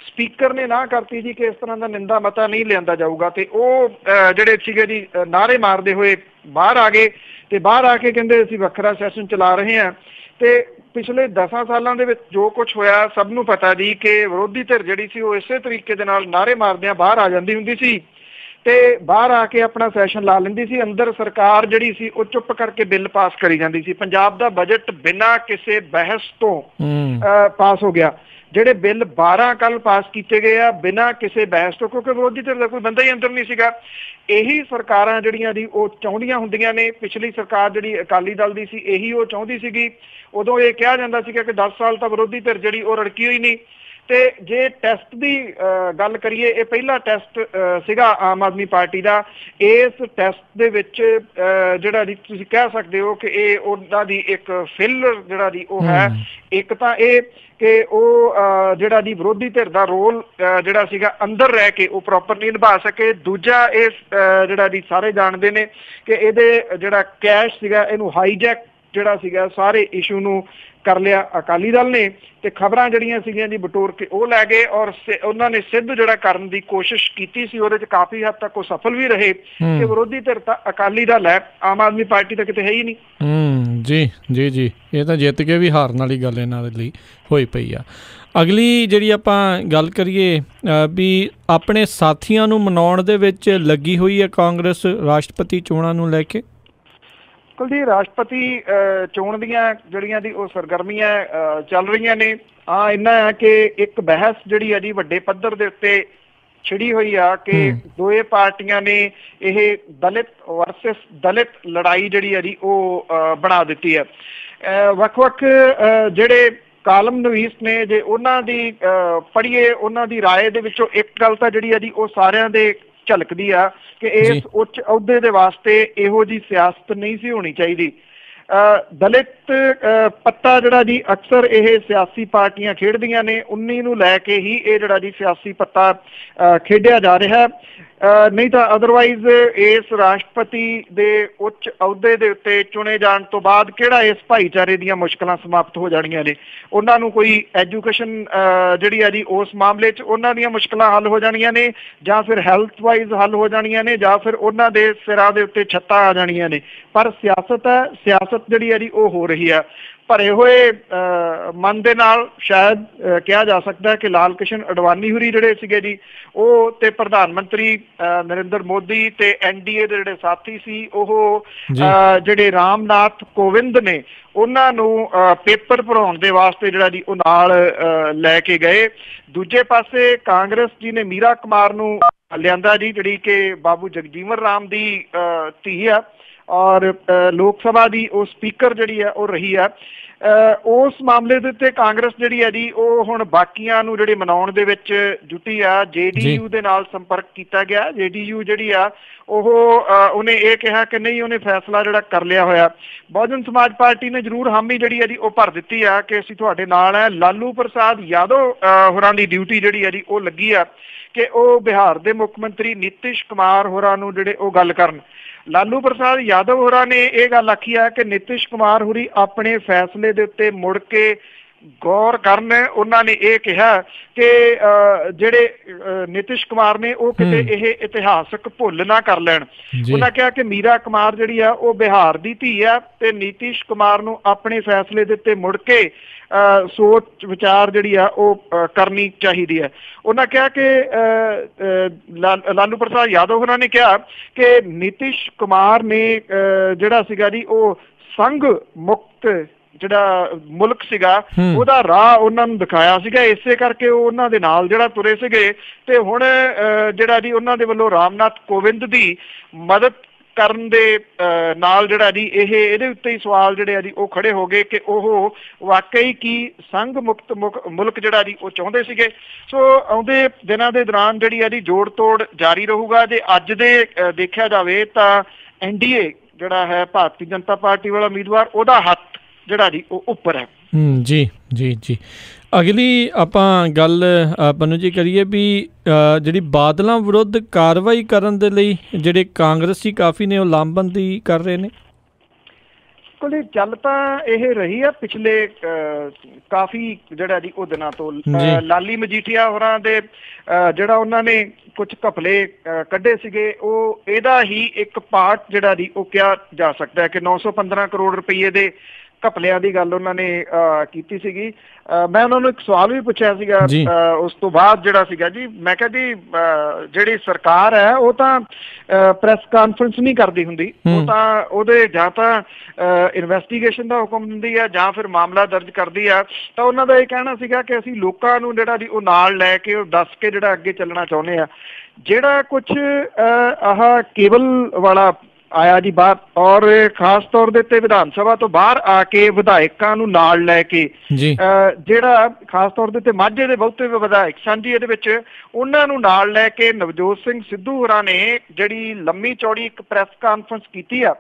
ਸਪੀਕਰ ਨੇ ਨਾ ਕਰਤੀ ਜੀ ਕਿ ਇਸ ਤਰ੍ਹਾਂ ਦਾ ਨਿੰਦਾ ਮਤਾ ਨਹੀਂ ਲਿਆਂਦਾ ਜਾਊਗਾ। ਤੇ ਉਹ ਜਿਹੜੇ ਸੀਗੇ ਜੀ ਨਾਅਰੇ ਮਾਰਦੇ ਹੋਏ ਬਾਹਰ ਆ ਗਏ ਤੇ ਬਾਹਰ ਆ ਕੇ ਕਹਿੰਦੇ ਅਸੀਂ ਵੱਖਰਾ ਸੈਸ਼ਨ ਚਲਾ ਰਹੇ ਹਾਂ। ਤੇ ਪਿਛਲੇ 10 ਸਾਲਾਂ ਦੇ ਵਿੱਚ ਜੋ ਕੁਝ ਹੋਇਆ ਸਭ ਨੂੰ ਪਤਾ ਜੀ ਕਿ ਵਿਰੋਧੀ ਧਿਰ ਜਿਹੜੀ ਸੀ ਉਹ ਇਸੇ ਤਰੀਕੇ ਦੇ ਨਾਲ ਨਾਅਰੇ ਮਾਰਦਿਆਂ ਬਾਹਰ ਆ ਜਾਂਦੀ ਹੁੰਦੀ ਸੀ ਤੇ ਬਾਹਰ ਆ ਕੇ ਆਪਣਾ ਸੈਸ਼ਨ ਲਾ ਲੈਂਦੀ ਸੀ। ਅੰਦਰ ਸਰਕਾਰ ਜਿਹੜੀ ਸੀ ਉਹ ਚੁੱਪ ਕਰਕੇ ਬਿੱਲ ਪਾਸ ਕਰੀ ਜਾਂਦੀ ਸੀ। ਪੰਜਾਬ ਦਾ ਬਜਟ ਬਿਨਾਂ ਕਿਸੇ ਬਹਿਸ ਤੋਂ ਪਾਸ ਹੋ ਗਿਆ। ਜਿਹੜੇ ਬਿੱਲ 12 ਕੱਲ ਪਾਸ ਕੀਤੇ ਗਏ ਆ ਬਿਨਾਂ ਕਿਸੇ ਬਹਿਸ ਤੋਂ, ਕਿਉਂਕਿ ਵਿਰੋਧੀ ਧਿਰ ਦਾ ਕੋਈ ਬੰਦਾ ਹੀ ਅੰਦਰ ਨਹੀਂ ਸੀਗਾ। ਇਹੀ ਸਰਕਾਰਾਂ ਜਿਹੜੀਆਂ ਦੀ ਉਹ ਚਾਹੁੰਦੀਆਂ ਹੁੰਦੀਆਂ ਨੇ। ਪਿਛਲੀ ਸਰਕਾਰ ਜਿਹੜੀ ਅਕਾਲੀ ਦਲ ਦੀ ਸੀ ਇਹੀ ਉਹ ਚਾਹੁੰਦੀ ਸੀਗੀ। ਉਦੋਂ ਇਹ ਕਿਹਾ ਜਾਂਦਾ ਸੀਗਾ ਕਿ 10 ਸਾਲ ਤਾਂ ਵਿਰੋਧੀ ਧਿਰ ਜਿਹੜੀ ਉਹ ਰੜਕੀ ਹੋਈ ਨਹੀਂ। ਤੇ ਜੇ ਟੈਸਟ ਦੀ ਗੱਲ ਕਰੀਏ, ਇਹ ਪਹਿਲਾ ਟੈਸਟ ਸੀਗਾ ਆਮ ਆਦਮੀ ਪਾਰਟੀ ਦਾ। ਇਸ ਟੈਸਟ ਦੇ ਵਿੱਚ ਜਿਹੜਾ ਜੀ ਤੁਸੀਂ ਕਹਿ ਸਕਦੇ ਹੋ ਕਿ ਇਹ ਉਹਨਾਂ ਦੀ ਇੱਕ ਫੇਲਰ ਜਿਹੜਾ ਜੀ ਉਹ ਹੈ। ਇੱਕ ਤਾਂ ਇਹ ਕਿ ਉਹ ਜਿਹੜਾ ਜੀ ਵਿਰੋਧੀ ਧਿਰ ਦਾ ਰੋਲ ਜਿਹੜਾ ਸੀਗਾ ਅੰਦਰ ਰਹਿ ਕੇ ਉਹ ਪ੍ਰੋਪਰ ਨਹੀਂ ਨਿਭਾ ਸਕੇ। ਦੂਜਾ ਇਹ ਜਿਹੜਾ ਜੀ ਸਾਰੇ ਜਾਣਦੇ ਨੇ ਕਿ ਇਹਦੇ ਜਿਹੜਾ ਕੈਸ਼ ਸੀਗਾ ਇਹਨੂੰ ਹਾਈਜੈਕ ਜਿਹੜਾ ਸੀਗਾ ਸਾਰੇ ਇਸ਼ੂ ਨੂੰ ਕਰ ਲਿਆ ਅਕਾਲੀ ਦਲ ਨੇ ਤੇ ਖਬਰਾਂ ਜਿਹੜੀਆਂ ਸੀਗੀਆਂ ਜੀ ਬਟੋਰ ਕੇ ਉਹ ਲੈ ਗਏ ਔਰ ਉਹਨਾਂ ਨੇ ਸਿੱਧ ਜਿਹੜਾ ਕਰਨ ਦੀ ਕੋਸ਼ਿਸ਼ ਕੀਤੀ ਸੀ। ਉਹਦੇ ਚ ਕਾਫੀ ਹੱਦ ਤੱਕ ਉਹ ਸਫਲ ਵੀ ਰਹੇ ਕਿ ਵਿਰੋਧੀ ਧਿਰ ਤਾਂ ਅਕਾਲੀ ਦਲ ਹੈ, ਆਮ ਆਦਮੀ ਪਾਰਟੀ ਤਾਂ ਕਿਤੇ ਹੈ ਹੀ ਨਹੀਂ। ਜੀ ਜੀ ਜੀ, ਇਹ ਤਾਂ ਜਿੱਤ ਕੇ ਵੀ ਹਾਰਨ ਵਾਲੀ ਗੱਲ ਇਹਨਾਂ ਦੇ ਲਈ ਹੋਈ ਪਈ ਆ। ਅਗਲੀ ਜਿਹੜੀ ਆਪਾਂ ਗੱਲ ਕਰੀਏ ਵੀ ਆਪਣੇ ਸਾਥੀਆਂ ਨੂੰ ਮਨਾਉਣ ਦੇ ਵਿੱਚ ਲੱਗੀ ਹੋਈ ਹੈ ਕਾਂਗਰਸ ਰਾਸ਼ਟਰਪਤੀ ਚੋਣਾਂ ਨੂੰ ਲੈ ਕੇ। ਜੀ ਰਾਸ਼ਟਰਪਤੀ ਚੋਣ ਦੀਆਂ ਜਿਹੜੀਆਂ ਦੀ ਉਹ ਸਰਗਰਮੀਆਂ ਚੱਲ ਰਹੀਆਂ ਨੇ। ਇੰਨਾ ਹੈ ਕਿ ਇੱਕ ਬਹਿਸ ਜਿਹੜੀ ਹੈ ਜੀ ਵੱਡੇ ਪੱਧਰ ਦੇ ਉੱਤੇ ਛਿੜੀ ਹੋਈ ਆ ਕਿ ਦੋਏ ਪਾਰਟੀਆਂ ਨੇ ਇਹ ਦਲਿਤ ਵਰਸਸ ਦਲਿਤ ਲੜਾਈ ਜਿਹੜੀ ਹੈ ਜੀ ਉਹ ਬਣਾ ਦਿੱਤੀ ਹੈ। ਵੱਖ-ਵੱਖ ਜਿਹੜੇ ਕਾਲਮ ਨਵੀਸ ਨੇ ਜੇ ਉਹਨਾਂ ਦੀ ਪੜ੍ਹੀਏ, ਉਹਨਾਂ ਦੀ ਰਾਏ ਦੇ ਵਿੱਚੋਂ ਇੱਕ ਗੱਲ ਤਾਂ ਜਿਹੜੀ ਹੈ ਜੀ ਉਹ ਸਾਰਿਆਂ ਦੇ ਝਲਕਦੀ ਆ ਕਿ ਇਸ ਉੱਚ ਅਹੁਦੇ ਦੇ ਵਾਸਤੇ ਇਹੋ ਜਿਹੀ ਸਿਆਸਤ ਨਹੀਂ ਸੀ ਹੋਣੀ ਚਾਹੀਦੀ। ਦਲਿਤ ਪੱਤਾ ਜਿਹੜਾ ਜੀ ਅਕਸਰ ਇਹ ਸਿਆਸੀ ਪਾਰਟੀਆਂ ਖੇਡਦੀਆਂ ਨੇ, 19 ਨੂੰ ਲੈ ਕੇ ਹੀ ਇਹ ਜਿਹੜਾ ਜੀ ਸਿਆਸੀ ਪੱਤਾ ਖੇਡਿਆ ਜਾ ਰਿਹਾ। ਨਹੀਂ ਤਾਂ ਅਦਰਵਾਈਜ਼ ਇਸ ਰਾਸ਼ਟਰਪਤੀ ਦੇ ਉੱਚ ਅਹੁਦੇ ਦੇ ਉੱਤੇ ਚੁਣੇ ਜਾਣ ਤੋਂ ਬਾਅਦ ਕਿਹੜਾ ਇਸ ਭਾਈਚਾਰੇ ਦੀਆਂ ਮੁਸ਼ਕਲਾਂ ਸਮਾਪਤ ਹੋ ਜਾਣੀਆਂ ਨੇ। ਉਹਨਾਂ ਨੂੰ ਕੋਈ ਐਜੂਕੇਸ਼ਨ ਜਿਹੜੀ ਆ ਜੀ ਉਸ ਮਾਮਲੇ 'ਚ ਉਹਨਾਂ ਦੀਆਂ ਮੁਸ਼ਕਲਾਂ ਹੱਲ ਹੋ ਜਾਣੀਆਂ ਨੇ, ਜਾਂ ਫਿਰ ਹੈਲਥ ਵਾਈਜ਼ ਹੱਲ ਹੋ ਜਾਣੀਆਂ ਨੇ, ਜਾਂ ਫਿਰ ਉਹਨਾਂ ਦੇ ਸਿਰਾਂ ਦੇ ਉੱਤੇ ਛੱਤਾਂ ਆ ਜਾਣੀਆਂ ਨੇ। ਪਰ ਸਿਆਸਤ ਹੈ, ਸਿਆਸਤ ਜਿਹੜੀ ਆ ਜੀ ਉਹ ਹੋ ਰਹੀ ਆ ਭਰੇ ਹੋਏ ਮਨ ਦੇ ਨਾਲ। ਸ਼ਾਇਦ ਕਿਹਾ ਜਾ ਸਕਦਾ ਕਿ ਲਾਲ ਕ੍ਰਿਸ਼ਨ ਅਡਵਾਨੀ ਹੋਰੀ ਜਿਹੜੇ ਸੀਗੇ ਜੀ ਉਹ ਤੇ ਪ੍ਰਧਾਨ ਮੰਤਰੀ ਨਰਿੰਦਰ ਮੋਦੀ ਤੇ NDA ਦੇ ਜਿਹੜੇ ਸਾਥੀ ਸੀ ਉਹ ਜਿਹੜੇ ਰਾਮਨਾਥ ਕੋਵਿੰਦ ਨੇ ਉਹਨਾਂ ਨੂੰ ਪੇਪਰ ਭਰਾਉਣ ਦੇ ਵਾਸਤੇ ਜਿਹੜਾ ਜੀ ਉਹ ਨਾਲ ਲੈ ਕੇ ਗਏ। ਦੂਜੇ ਪਾਸੇ ਕਾਂਗਰਸ ਜੀ ਨੇ ਮੀਰਾ ਕੁਮਾਰ ਨੂੰ ਲਿਆਂਦਾ ਜੀ, ਜਿਹੜੀ ਕਿ ਬਾਬੂ ਜਗਜੀਵਨ ਰਾਮ ਦੀ ਧੀ ਆ ਔਰ ਲੋਕ ਸਭਾ ਦੀ ਉਹ ਸਪੀਕਰ ਜਿਹੜੀ ਆ ਉਹ ਰਹੀ ਆ। ਉਸ ਮਾਮਲੇ ਦੇ ਉੱਤੇ ਕਾਂਗਰਸ ਜਿਹੜੀ ਆ ਜੀ ਉਹ ਹੁਣ ਬਾਕੀਆਂ ਨੂੰ ਜਿਹੜੇ ਮਨਾਉਣ ਦੇ ਵਿੱਚ ਜੁਟੀ ਆ। JDU ਦੇ ਨਾਲ ਸੰਪਰਕ ਕੀਤਾ ਗਿਆ। JDU ਜਿਹੜੀ ਆ ਉਹਨੇ ਇਹ ਕਿਹਾ ਕਿ ਨਹੀਂ, ਉਹਨੇ ਫੈਸਲਾ ਜਿਹੜਾ ਕਰ ਲਿਆ ਹੋਇਆ। ਬਹੁਜਨ ਸਮਾਜ ਪਾਰਟੀ ਨੇ ਜ਼ਰੂਰ ਹਾਮੀ ਜਿਹੜੀ ਆ ਜੀ ਉਹ ਭਰ ਦਿੱਤੀ ਆ ਕਿ ਅਸੀਂ ਤੁਹਾਡੇ ਨਾਲ ਹੈ। ਲਾਲੂ ਪ੍ਰਸਾਦ ਯਾਦਵ ਹੋਰਾਂ ਦੀ ਡਿਊਟੀ ਜਿਹੜੀ ਆ ਜੀ ਉਹ ਲੱਗੀ ਆ ਕਿ ਉਹ ਬਿਹਾਰ ਦੇ ਮੁੱਖ ਮੰਤਰੀ ਨਿਤਿਸ਼ ਕੁਮਾਰ ਹੋਰਾਂ ਨੂੰ ਜਿਹੜੇ ਉਹ ਗੱਲ ਕਰਨ। ਲਾਲੂ ਪ੍ਰਸਾਦ ਯਾਦਵ ਹੋਰਾਂ ਨੇ ਇਹ ਗੱਲ ਆਖੀ ਆ ਕਿ ਨਿਤਿਸ਼ ਕੁਮਾਰ ਹੋਰੀ ਆਪਣੇ ਫੈਸਲੇ ਦੇ ਉੱਤੇ ਮੁੜ ਕੇ ਗੌਰ ਕਰਨ। ਉਹਨਾਂ ਨੇ ਇਹ ਕਿਹਾ ਕਿ ਜਿਹੜੇ ਨਿਤਿਸ਼ ਕੁਮਾਰ ਨੇ ਉਹ ਕਿਤੇ ਇਹ ਇਤਿਹਾਸਕ ਭੁੱਲ ਨਾ ਕਰ ਲੈਣ। ਉਹਨਾਂ ਕਿਹਾ ਕਿ ਮੀਰਾ ਕੁਮਾਰ ਜਿਹੜੀ ਆ ਉਹ ਬਿਹਾਰ ਦੀ ਧੀ ਆ ਤੇ ਨਿਤਿਸ਼ ਕੁਮਾਰ ਨੂੰ ਆਪਣੇ ਫੈਸਲੇ ਦੇ ਉੱਤੇ ਮੁੜ ਕੇ ਸੋਚ ਵਿਚਾਰ ਜਿਹੜੀ ਆ ਉਹ ਕਰਨੀ ਚਾਹੀਦੀ ਹੈ। ਉਹਨਾਂ ਕਿਹਾ ਕਿ ਲਾਲੂ ਪ੍ਰਸਾਦ ਯਾਦਵ ਹੋਰਾਂ ਨੇ ਕਿਹਾ ਕਿ ਨਿਤਿਸ਼ ਕੁਮਾਰ ਨੇ ਜਿਹੜਾ ਸੀਗਾ ਜੀ ਉਹ ਸੰਘ ਮੁਕਤ ਜਿਹੜਾ ਮੁਲਕ ਸੀਗਾ ਉਹਦਾ ਰਾਹ ਉਹਨਾਂ ਨੂੰ ਦਿਖਾਇਆ ਸੀਗਾ। ਇਸੇ ਕਰਕੇ ਉਹ ਉਹਨਾਂ ਦੇ ਨਾਲ ਜਿਹੜਾ ਤੁਰੇ ਸੀਗੇ ਤੇ ਹੁਣ ਜਿਹੜਾ ਜੀ ਉਹਨਾਂ ਦੇ ਵੱਲੋਂ ਰਾਮਨਾਥ ਕੋਵਿੰਦ ਦੀ ਮਦਦ ਕਰਨ ਦੇ ਨਾਲ ਜਿਹੜਾ ਜੀ ਇਹਦੇ ਉੱਤੇ ਹੀ ਸਵਾਲ ਜਿਹੜੇ ਆ ਜੀ ਉਹ ਖੜੇ ਹੋ ਗਏ ਕਿ ਉਹ ਵਾਕਈ ਕੀ ਸੰਘ ਮੁਕਤ ਮੁਲਕ ਜਿਹੜਾ ਜੀ ਉਹ ਚਾਹੁੰਦੇ ਸੀਗੇ। ਸੋ ਆਉਂਦੇ ਦਿਨਾਂ ਦੇ ਦੌਰਾਨ ਜਿਹੜੀ ਆ ਜੀ ਜੋੜ ਤੋੜ ਜਾਰੀ ਰਹੂਗਾ। ਜੇ ਅੱਜ ਦੇ ਦੇਖਿਆ ਜਾਵੇ ਤਾਂ NDA ਜਿਹੜਾ ਹੈ ਭਾਰਤੀ ਜਨਤਾ ਪਾਰਟੀ ਵਾਲਾ ਉਮੀਦਵਾਰ ਉਹਦਾ ਹੱਥ ਜਿਹੜਾ ਜੀ ਉਹ ਉੱਪਰ ਹੈ। ਜੀ ਜੀ ਜੀ। ਅਗਲੀ ਆਪਾਂ ਗੱਲ ਪਨੂੰ ਜੀ ਕਰੀਏ ਵੀ ਜਿਹੜੀ ਬਾਦਲਾਂ ਵਿਰੁੱਧ ਕਾਰਵਾਈ ਕਰਨ ਦੇ ਲਈ ਜਿਹੜੇ ਕਾਂਗਰਸੀ ਕਾਫੀ ਨੇ ਉਹ ਲਾਮਬੰਦੀ ਕਰ ਰਹੇ ਨੇ। ਕੋਲੇ ਚੱਲ ਤਾਂ ਇਹ ਰਹੀ ਆ ਪਿਛਲੇ ਕਾਫੀ ਜਿਹੜਾ ਜੀ ਉਹ ਦਿਨਾਂ ਤੋਂ ਲਾਲੀ ਮਜੀਠੀਆ ਹੋਰਾਂ ਦੇ ਜਿਹੜਾ ਉਹਨਾਂ ਨੇ ਕੁਝ ਘਪਲੇ ਕੱਢੇ ਸੀਗੇ, ਉਹ ਇਹਦਾ ਹੀ ਇੱਕ ਪਾਰਟ ਜਿਹੜਾ ਜੀ ਉਹ ਕਿਹਾ ਜਾ ਸਕਦਾ ਹੈ ਕਿ 915 ਕਰੋੜ ਰੁਪਈਏ ਦੇ ਘਪਲਿਆਂ ਦੀ ਗੱਲ ਉਹਨਾਂ ਨੇ ਕੀਤੀ ਸੀਗੀ। ਮੈਂ ਉਹਨਾਂ ਨੂੰ ਇੱਕ ਸਵਾਲ ਵੀ ਪੁੱਛਿਆ ਸੀਗਾ ਉਸ ਤੋਂ ਬਾਅਦ ਜਿਹੜਾ ਸੀਗਾ ਜੀ, ਮੈਂ ਕਿਹਾ ਜੀ ਜਿਹੜੀ ਸਰਕਾਰ ਹੈ ਉਹ ਤਾਂ ਪ੍ਰੈਸ ਕਾਨਫਰੰਸ ਨਹੀਂ ਕਰਦੀ ਹੁੰਦੀ, ਉਹ ਤਾਂ ਉਹਦੇ ਜਾਂ ਤਾਂ ਇਨਵੈਸਟੀਗੇਸ਼ਨ ਦਾ ਹੁਕਮ ਦਿੰਦੀ ਆ ਜਾਂ ਫਿਰ ਮਾਮਲਾ ਦਰਜ ਕਰਦੀ ਆ। ਤਾਂ ਉਹਨਾਂ ਦਾ ਇਹ ਕਹਿਣਾ ਸੀਗਾ ਕਿ ਅਸੀਂ ਲੋਕਾਂ ਨੂੰ ਜਿਹੜਾ ਜੀ ਉਹ ਨਾਲ ਲੈ ਕੇ ਉਹ ਦੱਸ ਕੇ ਜਿਹੜਾ ਅੱਗੇ ਚੱਲਣਾ ਚਾਹੁੰਦੇ ਆ। ਜਿਹੜਾ ਕੁਛ ਆਹ ਕੇਬਲ ਵਾਲਾ ਆਇਆ ਜੀ ਬਾਹਰ, ਔਰ ਖਾਸ ਤੌਰ ਦੇ ਉੱਤੇ ਵਿਧਾਨ ਸਭਾ ਤੋਂ ਬਾਹਰ ਆ ਕੇ ਵਿਧਾਇਕਾਂ ਨੂੰ ਨਾਲ ਲੈ ਕੇ ਜਿਹੜਾ ਖਾਸ ਤੌਰ ਦੇ ਉੱਤੇ ਮਾਝੇ ਦੇ ਬਹੁਤੇ ਵਿਧਾਇਕ ਸਨ ਜੀ ਇਹਦੇ ਵਿੱਚ, ਉਹਨਾਂ ਨੂੰ ਨਾਲ ਲੈ ਕੇ ਨਵਜੋਤ ਸਿੰਘ ਸਿੱਧੂ ਹੋਰਾਂ ਨੇ ਜਿਹੜੀ ਲੰਮੀ ਚੌੜੀ ਇੱਕ ਪ੍ਰੈਸ ਕਾਨਫਰੰਸ ਕੀਤੀ ਆ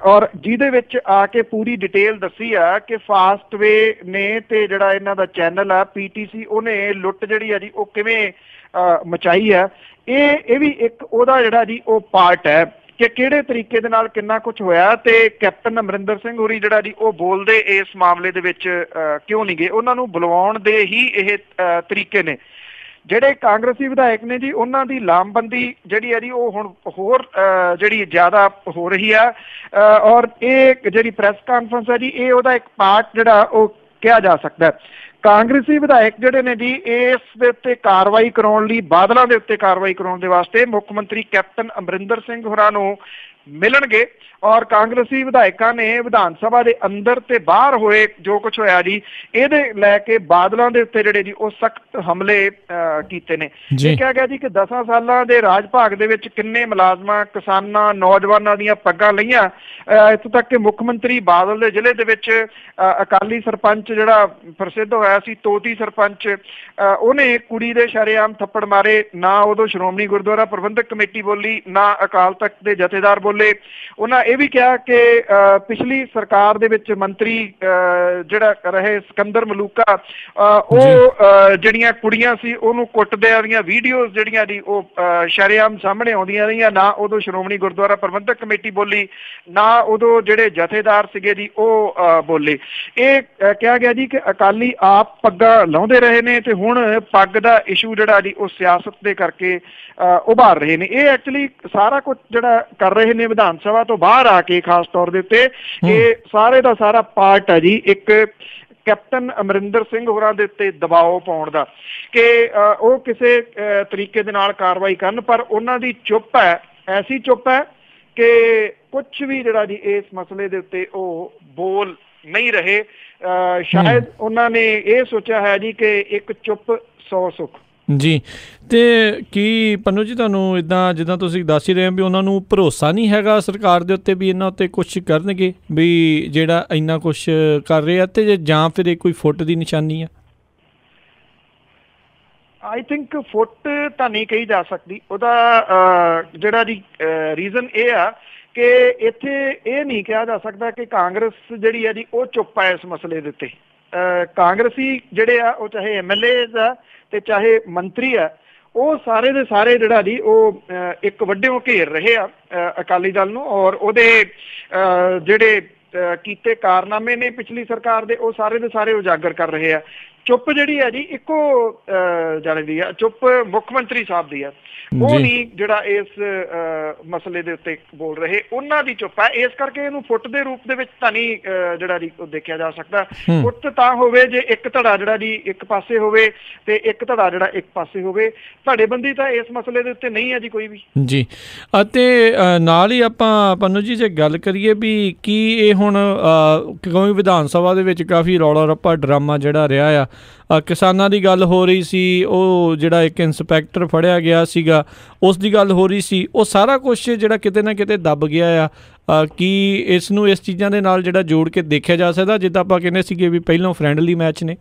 ਔਰ ਜਿਹਦੇ ਵਿੱਚ ਆ ਕੇ ਪੂਰੀ ਡਿਟੇਲ ਦੱਸੀ ਆ ਕਿ ਫਾਸਟਵੇ ਨੇ ਤੇ ਜਿਹੜਾ ਇਹਨਾਂ ਦਾ ਚੈਨਲ ਆ PTC ਉਹਨੇ ਲੁੱਟ ਜਿਹੜੀ ਆ ਜੀ ਉਹ ਕਿਵੇਂ ਮਚਾਈ ਆ। ਇਹ ਵੀ ਇੱਕ ਉਹਦਾ ਜਿਹੜਾ ਜੀ ਉਹ ਪਾਰਟ ਹੈ ਕਿ ਕਿਹੜੇ ਤਰੀਕੇ ਦੇ ਨਾਲ ਕਿੰਨਾ ਕੁਛ ਹੋਇਆ ਤੇ ਕੈਪਟਨ ਅਮਰਿੰਦਰ ਸਿੰਘ ਹੋਰੀ ਜਿਹੜਾ ਜੀ ਉਹ ਬੋਲਦੇ ਇਸ ਮਾਮਲੇ ਦੇ ਵਿੱਚ ਕਿਉਂ ਨਹੀਂ ਗਏ। ਉਹਨਾਂ ਨੂੰ ਬੁਲਵਾਉਣ ਦੇ ਹੀ ਇਹ ਤਰੀਕੇ ਨੇ। ਜਿਹੜੇ ਕਾਂਗਰਸੀ ਵਿਧਾਇਕ ਨੇ ਜੀ ਉਹਨਾਂ ਦੀ ਲਾਮਬੰਦੀ ਜਿਹੜੀ ਹੈ ਜੀ ਉਹ ਹੁਣ ਹੋਰ ਜਿਹੜੀ ਜ਼ਿਆਦਾ ਹੋ ਰਹੀ ਆ ਔਰ ਇਹ ਜਿਹੜੀ ਪ੍ਰੈਸ ਕਾਨਫਰੰਸ ਹੈ ਜੀ ਇਹ ਉਹਦਾ ਇੱਕ ਪਾਰਟ ਜਿਹੜਾ ਉਹ ਕਿਹਾ ਜਾ ਸਕਦਾ। ਕਾਂਗਰਸੀ ਵਿਧਾਇਕ ਜਿਹੜੇ ਨੇ ਜੀ ਇਸ ਦੇ ਉੱਤੇ ਕਾਰਵਾਈ ਕਰਾਉਣ ਲਈ, ਬਾਦਲਾਂ ਦੇ ਉੱਤੇ ਕਾਰਵਾਈ ਕਰਾਉਣ ਦੇ ਵਾਸਤੇ ਮੁੱਖ ਮੰਤਰੀ ਕੈਪਟਨ ਅਮਰਿੰਦਰ ਸਿੰਘ ਹੋਰਾਂ ਨੂੰ ਮਿਲਣਗੇ ਔਰ ਕਾਂਗਰਸੀ ਵਿਧਾਇਕਾਂ ਨੇ ਵਿਧਾਨ ਸਭਾ ਦੇ ਅੰਦਰ ਤੇ ਬਾਹਰ ਹੋਏ ਜੋ ਕੁਛ ਹੋਇਆ ਜੀ ਇਹਦੇ ਲੈ ਕੇ ਬਾਦਲਾਂ ਦੇ ਉੱਤੇ ਜਿਹੜੇ ਜੀ ਉਹ ਸਖਤ ਹਮਲੇ ਕੀਤੇ ਨੇ। ਇਹ ਕਿਹਾ ਗਿਆ ਜੀ ਕਿ 10 ਸਾਲਾਂ ਦੇ ਰਾਜ ਭਾਗ ਦੇ ਵਿੱਚ ਕਿੰਨੇ ਮੁਲਾਜ਼ਮਾਂ, ਕਿਸਾਨਾਂ, ਨੌਜਵਾਨਾਂ ਦੀਆਂ ਪੱਗਾਂ ਲਈਆਂ, ਇੱਥੋਂ ਤੱਕ ਕਿ ਮੁੱਖ ਮੰਤਰੀ ਬਾਦਲ ਦੇ ਜ਼ਿਲ੍ਹੇ ਦੇ ਵਿੱਚ ਅਕਾਲੀ ਸਰਪੰਚ ਜਿਹੜਾ ਪ੍ਰਸਿੱਧ ਹੋਇਆ ਸੀ ਤੋਤੀ ਸਰਪੰਚ, ਉਹਨੇ ਕੁੜੀ ਦੇ ਸ਼ਰੇਆਮ ਥੱਪੜ ਮਾਰੇ। ਨਾ ਉਦੋਂ ਸ਼੍ਰੋਮਣੀ ਗੁਰਦੁਆਰਾ ਪ੍ਰਬੰਧਕ ਕਮੇਟੀ ਬੋਲੀ, ਨਾ ਅਕਾਲ ਤਖਤ ਦੇ ਜਥੇਦਾਰ ਬੋਲੇ। ਉਹਨਾਂ ਇਹ ਵੀ ਕਿਹਾ ਕਿ ਪਿਛਲੀ ਸਰਕਾਰ ਦੇ ਵਿੱਚ ਮੰਤਰੀ ਜਿਹੜਾ ਰਹੇ ਸਿਕੰਦਰ ਮਲੂਕਾ, ਉਹ ਜਿਹੜੀਆਂ ਕੁੜੀਆਂ ਸੀ ਉਹਨੂੰ ਕੁੱਟਦਿਆਂ ਦੀਆਂ ਵੀਡੀਓਜ਼ ਜਿਹੜੀਆਂ ਜੀ ਉਹ ਸ਼ਰੇਆਮ ਸਾਹਮਣੇ ਆਉਂਦੀਆਂ ਰਹੀਆਂ। ਨਾ ਉਦੋਂ ਸ਼੍ਰੋਮਣੀ ਗੁਰਦੁਆਰਾ ਪ੍ਰਬੰਧਕ ਕਮੇਟੀ ਬੋਲੀ, ਨਾ ਉਦੋਂ ਜਿਹੜੇ ਜਥੇਦਾਰ ਸੀਗੇ ਜੀ ਉਹ ਬੋਲੇ। ਇਹ ਕਿਹਾ ਗਿਆ ਜੀ ਕਿ ਅਕਾਲੀ ਆਪ ਪੱਗਾਂ ਲਾਉਂਦੇ ਰਹੇ ਨੇ ਤੇ ਹੁਣ ਪੱਗ ਦਾ ਇਸ਼ੂ ਜਿਹੜਾ ਜੀ ਉਹ ਸਿਆਸਤ ਦੇ ਕਰਕੇ ਉਭਾਰ ਰਹੇ ਨੇ। ਇਹ ਐਕਚੁਅਲੀ ਸਾਰਾ ਕੁਝ ਜਿਹੜਾ ਕਰ ਰਹੇ ਨੇ ਵਿਧਾਨ ਸਭਾ ਤੋਂ ਬਾਹਰ ਆ ਕੇ ਖਾਸ ਤੌਰ ਦੇ ਉੱਤੇ, ਇਹ ਸਾਰੇ ਦਾ ਸਾਰਾ ਪਾਰਟ ਹੈ ਜੀ ਇੱਕ ਕੈਪਟਨ ਅਮਰਿੰਦਰ ਸਿੰਘ ਹੋਰਾਂ ਦੇ ਉੱਤੇ ਦਬਾਅ ਪਾਉਣ ਦਾ ਕਿ ਉਹ ਕਿਸੇ ਤਰੀਕੇ ਦੇ ਨਾਲ ਕਾਰਵਾਈ ਕਰਨ। ਪਰ ਉਹਨਾਂ ਦੀ ਚੁੱਪ ਹੈ, ਐਸੀ ਚੁੱਪ ਹੈ ਕਿ ਕੁਛ ਵੀ ਜਿਹੜਾ ਜੀ ਇਸ ਮਸਲੇ ਦੇ ਉੱਤੇ ਉਹ ਬੋਲ ਨਹੀਂ ਰਹੇ। ਸ਼ਾਇਦ ਉਹਨਾਂ ਨੇ ਇਹ ਸੋਚਿਆ ਹੈ ਜੀ ਕਿ ਇੱਕ ਚੁੱਪ 100 ਸੁੱਖ ਜੀ। ਤੇ ਕੀ ਪੰਨੂ ਜੀ ਤੁਹਾਨੂੰ ਇੱਦਾਂ ਜਿੱਦਾਂ ਤੁਸੀਂ ਦੱਸ ਹੀ ਰਹੇ ਹੋ ਵੀ ਉਹਨਾਂ ਨੂੰ ਭਰੋਸਾ ਨਹੀਂ ਹੈਗਾ ਸਰਕਾਰ ਦੇ ਉੱਤੇ ਵੀ ਇਹਨਾਂ ਉੱਤੇ ਕੁਛ ਕਰਨਗੇ, ਵੀ ਜਿਹੜਾ ਇੰਨਾ ਕੁਛ ਕਰ ਰਹੇ ਆ, ਤੇ ਜਾਂ ਫਿਰ ਇਹ ਕੋਈ ਫੁੱਟ ਦੀ ਨਿਸ਼ਾਨੀ ਆ? ਆਈ ਥਿੰਕ ਫੁੱਟ ਤਾਂ ਨਹੀਂ ਕਹੀ ਜਾ ਸਕਦੀ। ਉਹਦਾ ਜਿਹੜਾ ਜੀ ਰੀਜ਼ਨ ਇਹ ਆ ਕਿ ਇੱਥੇ ਇਹ ਨਹੀਂ ਕਿਹਾ ਜਾ ਸਕਦਾ ਕਿ ਕਾਂਗਰਸ ਜਿਹੜੀ ਹੈ ਜੀ ਉਹ ਚੁੱਪ ਹੈ ਇਸ ਮਸਲੇ ਦੇ ਉੱਤੇ। ਕਾਂਗਰਸੀ ਜਿਹੜੇ ਆ ਉਹ ਚਾਹੇ MLAs ਆ ਤੇ ਚਾਹੇ ਮੰਤਰੀ ਆ, ਉਹ ਸਾਰੇ ਦੇ ਸਾਰੇ ਜਿਹੜਾ ਜੀ ਉਹ ਇੱਕ ਵੱਡਿਓਂ ਘੇਰ ਰਹੇ ਆ ਅਕਾਲੀ ਦਲ ਨੂੰ ਔਰ ਉਹਦੇ ਜਿਹੜੇ ਕੀਤੇ ਕਾਰਨਾਮੇ ਨੇ ਪਿਛਲੀ ਸਰਕਾਰ ਦੇ ਉਹ ਸਾਰੇ ਦੇ ਸਾਰੇ ਉਜਾਗਰ ਕਰ ਰਹੇ ਆ। ਚੁੱਪ ਜਿਹੜੀ ਹੈ ਜੀ ਇੱਕੋ ਜਾਣੇ ਦੀ ਆ, ਚੁੱਪ ਮੁੱਖ ਮੰਤਰੀ ਸਾਹਿਬ ਦੀ ਆ, ਉਹ ਨਹੀਂ ਜਿਹੜਾ ਇਸ ਮਸਲੇ ਦੇ ਉੱਤੇ ਬੋਲ ਰਹੇ, ਉਹਨਾਂ ਦੀ ਚੁੱਪ ਹੈ। ਇਸ ਕਰਕੇ ਇਹਨੂੰ ਫੁੱਟ ਦੇ ਰੂਪ ਦੇ ਵਿੱਚ ਤਾਂ ਨਹੀਂ ਜਿਹੜਾ ਜੀ ਉਹ ਦੇਖਿਆ ਜਾ ਸਕਦਾ। ਫੁੱਟ ਤਾਂ ਹੋਵੇ ਜੇ ਇੱਕ ਧੜਾ ਜਿਹੜਾ ਜੀ ਇੱਕ ਪਾਸੇ ਹੋਵੇ ਤੇ ਇੱਕ ਧੜਾ ਜਿਹੜਾ ਇੱਕ ਪਾਸੇ ਹੋਵੇ। ਧੜੇਬੰਦੀ ਤਾਂ ਇਸ ਮਸਲੇ ਦੇ ਉੱਤੇ ਨਹੀਂ ਹੈ ਜੀ ਕੋਈ ਵੀ ਜੀ। ਅਤੇ ਨਾਲ ਹੀ ਆਪਾਂ ਪੰਨੂ ਜੀ ਜੇ ਗੱਲ ਕਰੀਏ ਵੀ ਕੀ ਇਹ ਹੁਣ ਕਿਉਂਕਿ ਵਿਧਾਨ ਸਭਾ ਦੇ ਵਿੱਚ ਕਾਫੀ ਰੌਲਾ ਰੱਪਾ ਡਰਾਮਾ ਜਿਹੜਾ ਰਿਹਾ ਆ, ਕਿਸਾਨਾਂ ਦੀ ਗੱਲ ਹੋ ਰਹੀ ਸੀ, ਉਹ ਜਿਹੜਾ ਇੱਕ ਇੰਸਪੈਕਟਰ ਫੜਿਆ ਗਿਆ ਸੀਗਾ ਉਸ ਦੀ ਗੱਲ ਹੋ ਰਹੀ ਸੀ, ਉਹ ਸਾਰਾ ਕੁਛ ਜਿਹੜਾ ਕਿਤੇ ਨਾ ਕਿਤੇ ਦੱਬ ਗਿਆ ਆ। ਕੀ ਇਸ ਨੂੰ ਇਸ ਚੀਜ਼ਾਂ ਦੇ ਨਾਲ ਜਿਹੜਾ ਜੋੜ ਕੇ ਦੇਖਿਆ ਜਾ ਸਕਦਾ ਜਿੱਦਾਂ ਆਪਾਂ ਕਹਿੰਦੇ ਸੀਗੇ ਵੀ ਪਹਿਲਾਂ ਫਰੈਂਡਲੀ ਮੈਚ ਨੇ?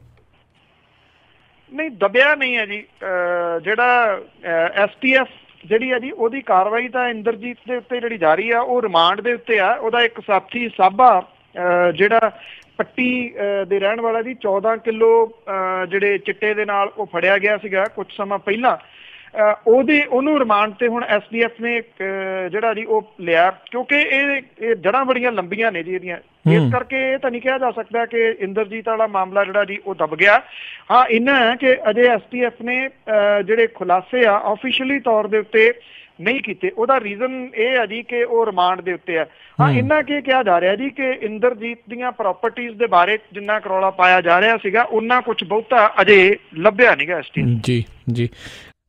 ਨਹੀਂ, ਦਬਿਆ ਨਹੀਂ ਹੈ ਜੀ। ਜਿਹੜਾ STF ਜਿਹੜੀ ਹੈ ਜੀ ਉਹਦੀ ਕਾਰਵਾਈ ਤਾਂ ਇੰਦਰਜੀਤ ਦੇ ਉੱਤੇ ਜਿਹੜੀ ਜਾਰੀ ਆ ਉਹ ਰਿਮਾਂਡ ਦੇ ਉੱਤੇ ਆ। ਉਹਦਾ ਇੱਕ ਸਾਥੀ ਸਾਬਾ ਜਿਹੜਾ ਪੱਟੀ ਦੇ ਰਹਿਣ ਵਾਲਾ ਜੀ। 14 ਕਿਲੋ ਜਿਹੜੇ ਚਿੱਟੇ ਦੇ ਨਾਲ ਉਹ ਫੜਿਆ ਗਿਆ ਸੀਗਾ ਕੁਝ ਸਮਾਂ ਪਹਿਲਾਂ। ਉਹਨੂੰ ਰਿਮਾਂਡ ਤੇ ਹੁਣ STF ਨੇ ਜਿਹੜਾ ਜੀ ਉਹ ਲਿਆ, ਕਿਉਂਕਿ ਇਹ ਜੜ੍ਹਾਂ ਬੜੀਆਂ ਲੰਬੀਆਂ ਨੇ ਜੀ ਇਹਦੀਆਂ, ਇਸ ਕਰਕੇ ਇਹ ਤਾਂ ਨਹੀਂ ਕਿਹਾ ਜਾ ਸਕਦਾ ਕਿ ਇੰਦਰਜੀਤ ਵਾਲਾ ਮਾਮਲਾ ਜਿਹੜਾ ਜੀ ਉਹ ਦਬ ਗਿਆ। ਹਾਂ, ਇੰਨਾ ਹੈ ਕਿ ਅਜੇ STF ਨੇ ਜਿਹੜੇ ਖੁਲਾਸੇ ਆ ਆਫੀਸ਼ੀਅਲੀ ਤੌਰ ਦੇ ਉੱਤੇ ਨਹੀਂ ਕੀਤੇ। ਉਹਦਾ ਰੀਜ਼ਨ ਇਹ ਹੈ ਜੀ ਕਿ ਉਹ ਰਿਮਾਂਡ ਦੇ ਉੱਤੇ ਆ। ਹਾਂ, ਇੰਨਾ ਕੀ ਕਿਹਾ ਜਾ ਰਿਹਾ ਜੀ ਕਿ ਇੰਦਰਜੀਤ ਦੀਆਂ ਪ੍ਰਾਪਰਟੀਜ਼ ਦੇ ਬਾਰੇ ਜਿੰਨਾ ਕਰੌਲਾ ਪਾਇਆ ਜਾ ਰਿਹਾ ਸੀਗਾ ਉਹਨਾਂ ਕੁਝ ਬਹੁਤਾ ਅਜੇ ਲੱਭਿਆ ਨਹੀਂਗਾ STF। ਜੀ ਜੀ,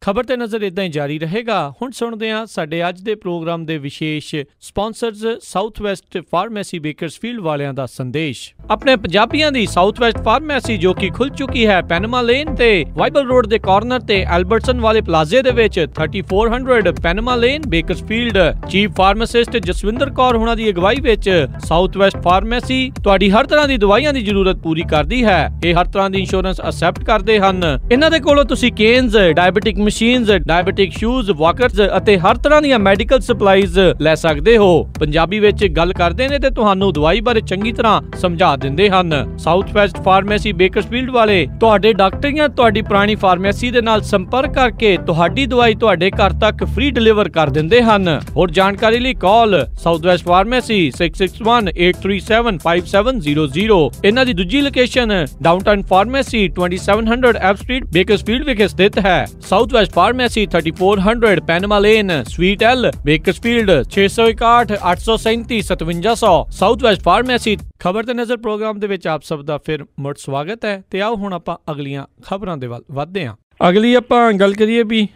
ਖਬਰ ਤੇ ਨਜ਼ਰ ਇਦਾਂ ਹੀ ਜਾਰੀ ਰਹੇਗਾ। ਹੁਣ ਸੁਣਦੇ ਹਾਂ ਸਾਡੇ ਅੱਜ ਦੇ ਪ੍ਰੋਗਰਾਮ ਦੇ ਵਿਸ਼ੇਸ਼ ਸਪਾਂਸਰਜ਼ ਸਾਊਥ ਵੈਸਟ ਫਾਰਮੇਸੀ ਬੇਕਰਸਫੀਲਡ ਵਾਲਿਆਂ ਦਾ ਸੰਦੇਸ਼। ਆਪਣੇ ਪੰਜਾਬੀਆਂ ਦੀ ਸਾਊਥ ਵੈਸਟ ਫਾਰਮੇਸੀ ਜੋ ਕਿ ਖੁੱਲ ਚੁੱਕੀ ਹੈ ਪੈਨਮਾ ਲੇਨ ਤੇ ਵਾਈਬਲ ਰੋਡ ਦੇ ਕਾਰਨਰ ਤੇ ਐਲਬਰਟਸਨ ਵਾਲੇ ਪਲਾਜ਼ੇ ਦੇ ਵਿੱਚ 3400 Panama lane Bakersfield. Chief pharmacist Jaswinder Kaur ਹੁਣਾਂ ਦੀ ਅਗਵਾਈ ਵਿੱਚ ਸਾਊਥ ਵੈਸਟ ਫਾਰਮੇਸੀ ਤੁਹਾਡੀ ਹਰ ਤਰ੍ਹਾਂ ਦੀ ਦਵਾਈਆਂ ਦੀ ਜ਼ਰੂਰਤ ਪੂਰੀ ਕਰਦੀ ਹੈ। ਇਹ ਹਰ ਤਰ੍ਹਾਂ ਦੀ ਇੰਸ਼ੋਰੈਂਸ ਅਸੈਪਟ ਕਰਦੇ ਹਨ। ਇਹਨਾਂ ਦੇ ਕੋਲੋਂ ਤੁਸੀਂ ਕੇਨਜ਼, ਡਾਇਬੀਟਿਕ ਮਸ਼ੀਨਜ਼, ਡਾਇਬੀਟਿਕ ਸ਼ੂਜ਼, ਵਾਕਰਜ਼ ਅਤੇ ਹਰ ਤਰ੍ਹਾਂ ਦੀਆਂ ਮੈਡੀਕਲ ਸਪਲਾਈਜ਼ ਲੈ ਸਕਦੇ ਹੋ। ਪੰਜਾਬੀ ਵਿੱਚ ਗੱਲ ਕਰਦੇ ਨੇ ਤੇ ਤੁਹਾਨੂੰ ਦਵਾਈ ਬਾਰੇ ਚੰਗੀ ਤਰ੍ਹਾਂ ਸਮਝਾ ਦਿੰਦੇ ਹਨ। ਸਾਊਥ ਵੈਸਟ ਫਾਰਮੇਸੀ ਬੇਕਰਸਫੀਲਡ ਵਾਲੇ ਤੁਹਾਡੇ ਡਾਕਟਰ ਜਾਂ ਤੁਹਾਡੀ ਪੁਰਾਣੀ ਫਾਰਮੇਸੀ ਦੇ ਨਾਲ ਸੰਪਰਕ ਕਰਕੇ ਤੁਹਾਡੀ ਦਵਾਈ ਤੁਹਾਡੇ ਘਰ ਤੱਕ ਫ੍ਰੀ ਡਿਲੀਵਰ ਕਰ ਦਿੰਦੇ ਹਨ। ਹੋਰ ਜਾਣਕਾਰੀ ਲਈ ਕਾਲ ਸਾਊਥ ਵੈਸਟ ਫਾਰਮੇਸੀ 6618375700। ਇਹਨਾਂ ਦੀ ਦੂਜੀ location downtown pharmacy 2700 F street Bakersfield ਵਿਖੇ ਸਥਿਤ ਹੈ। South west pharmacy 3400 Panama lane suite L Bakersfield 661 837 5700। South west pharmacy. ਖਬਰ ਤੇ ਨਜ਼ਰ ਪ੍ਰੋਗਰਾਮ ਦੇ ਵਿੱਚ ਆਪ ਸਭ ਦਾ ਫਿਰ ਮੁੜ ਸਵਾਗਤ ਹੈ ਤੇ ਆਓ ਹੁਣ ਆਪਾਂ ਅਗਲੀਆਂ ਖਬਰਾਂ ਦੇ ਵੱਲ ਵਧਦੇ ਹਾਂ। ਅਗਲੀ ਆਪਾਂ ਗੱਲ ਕਰੀਏ ਵੀ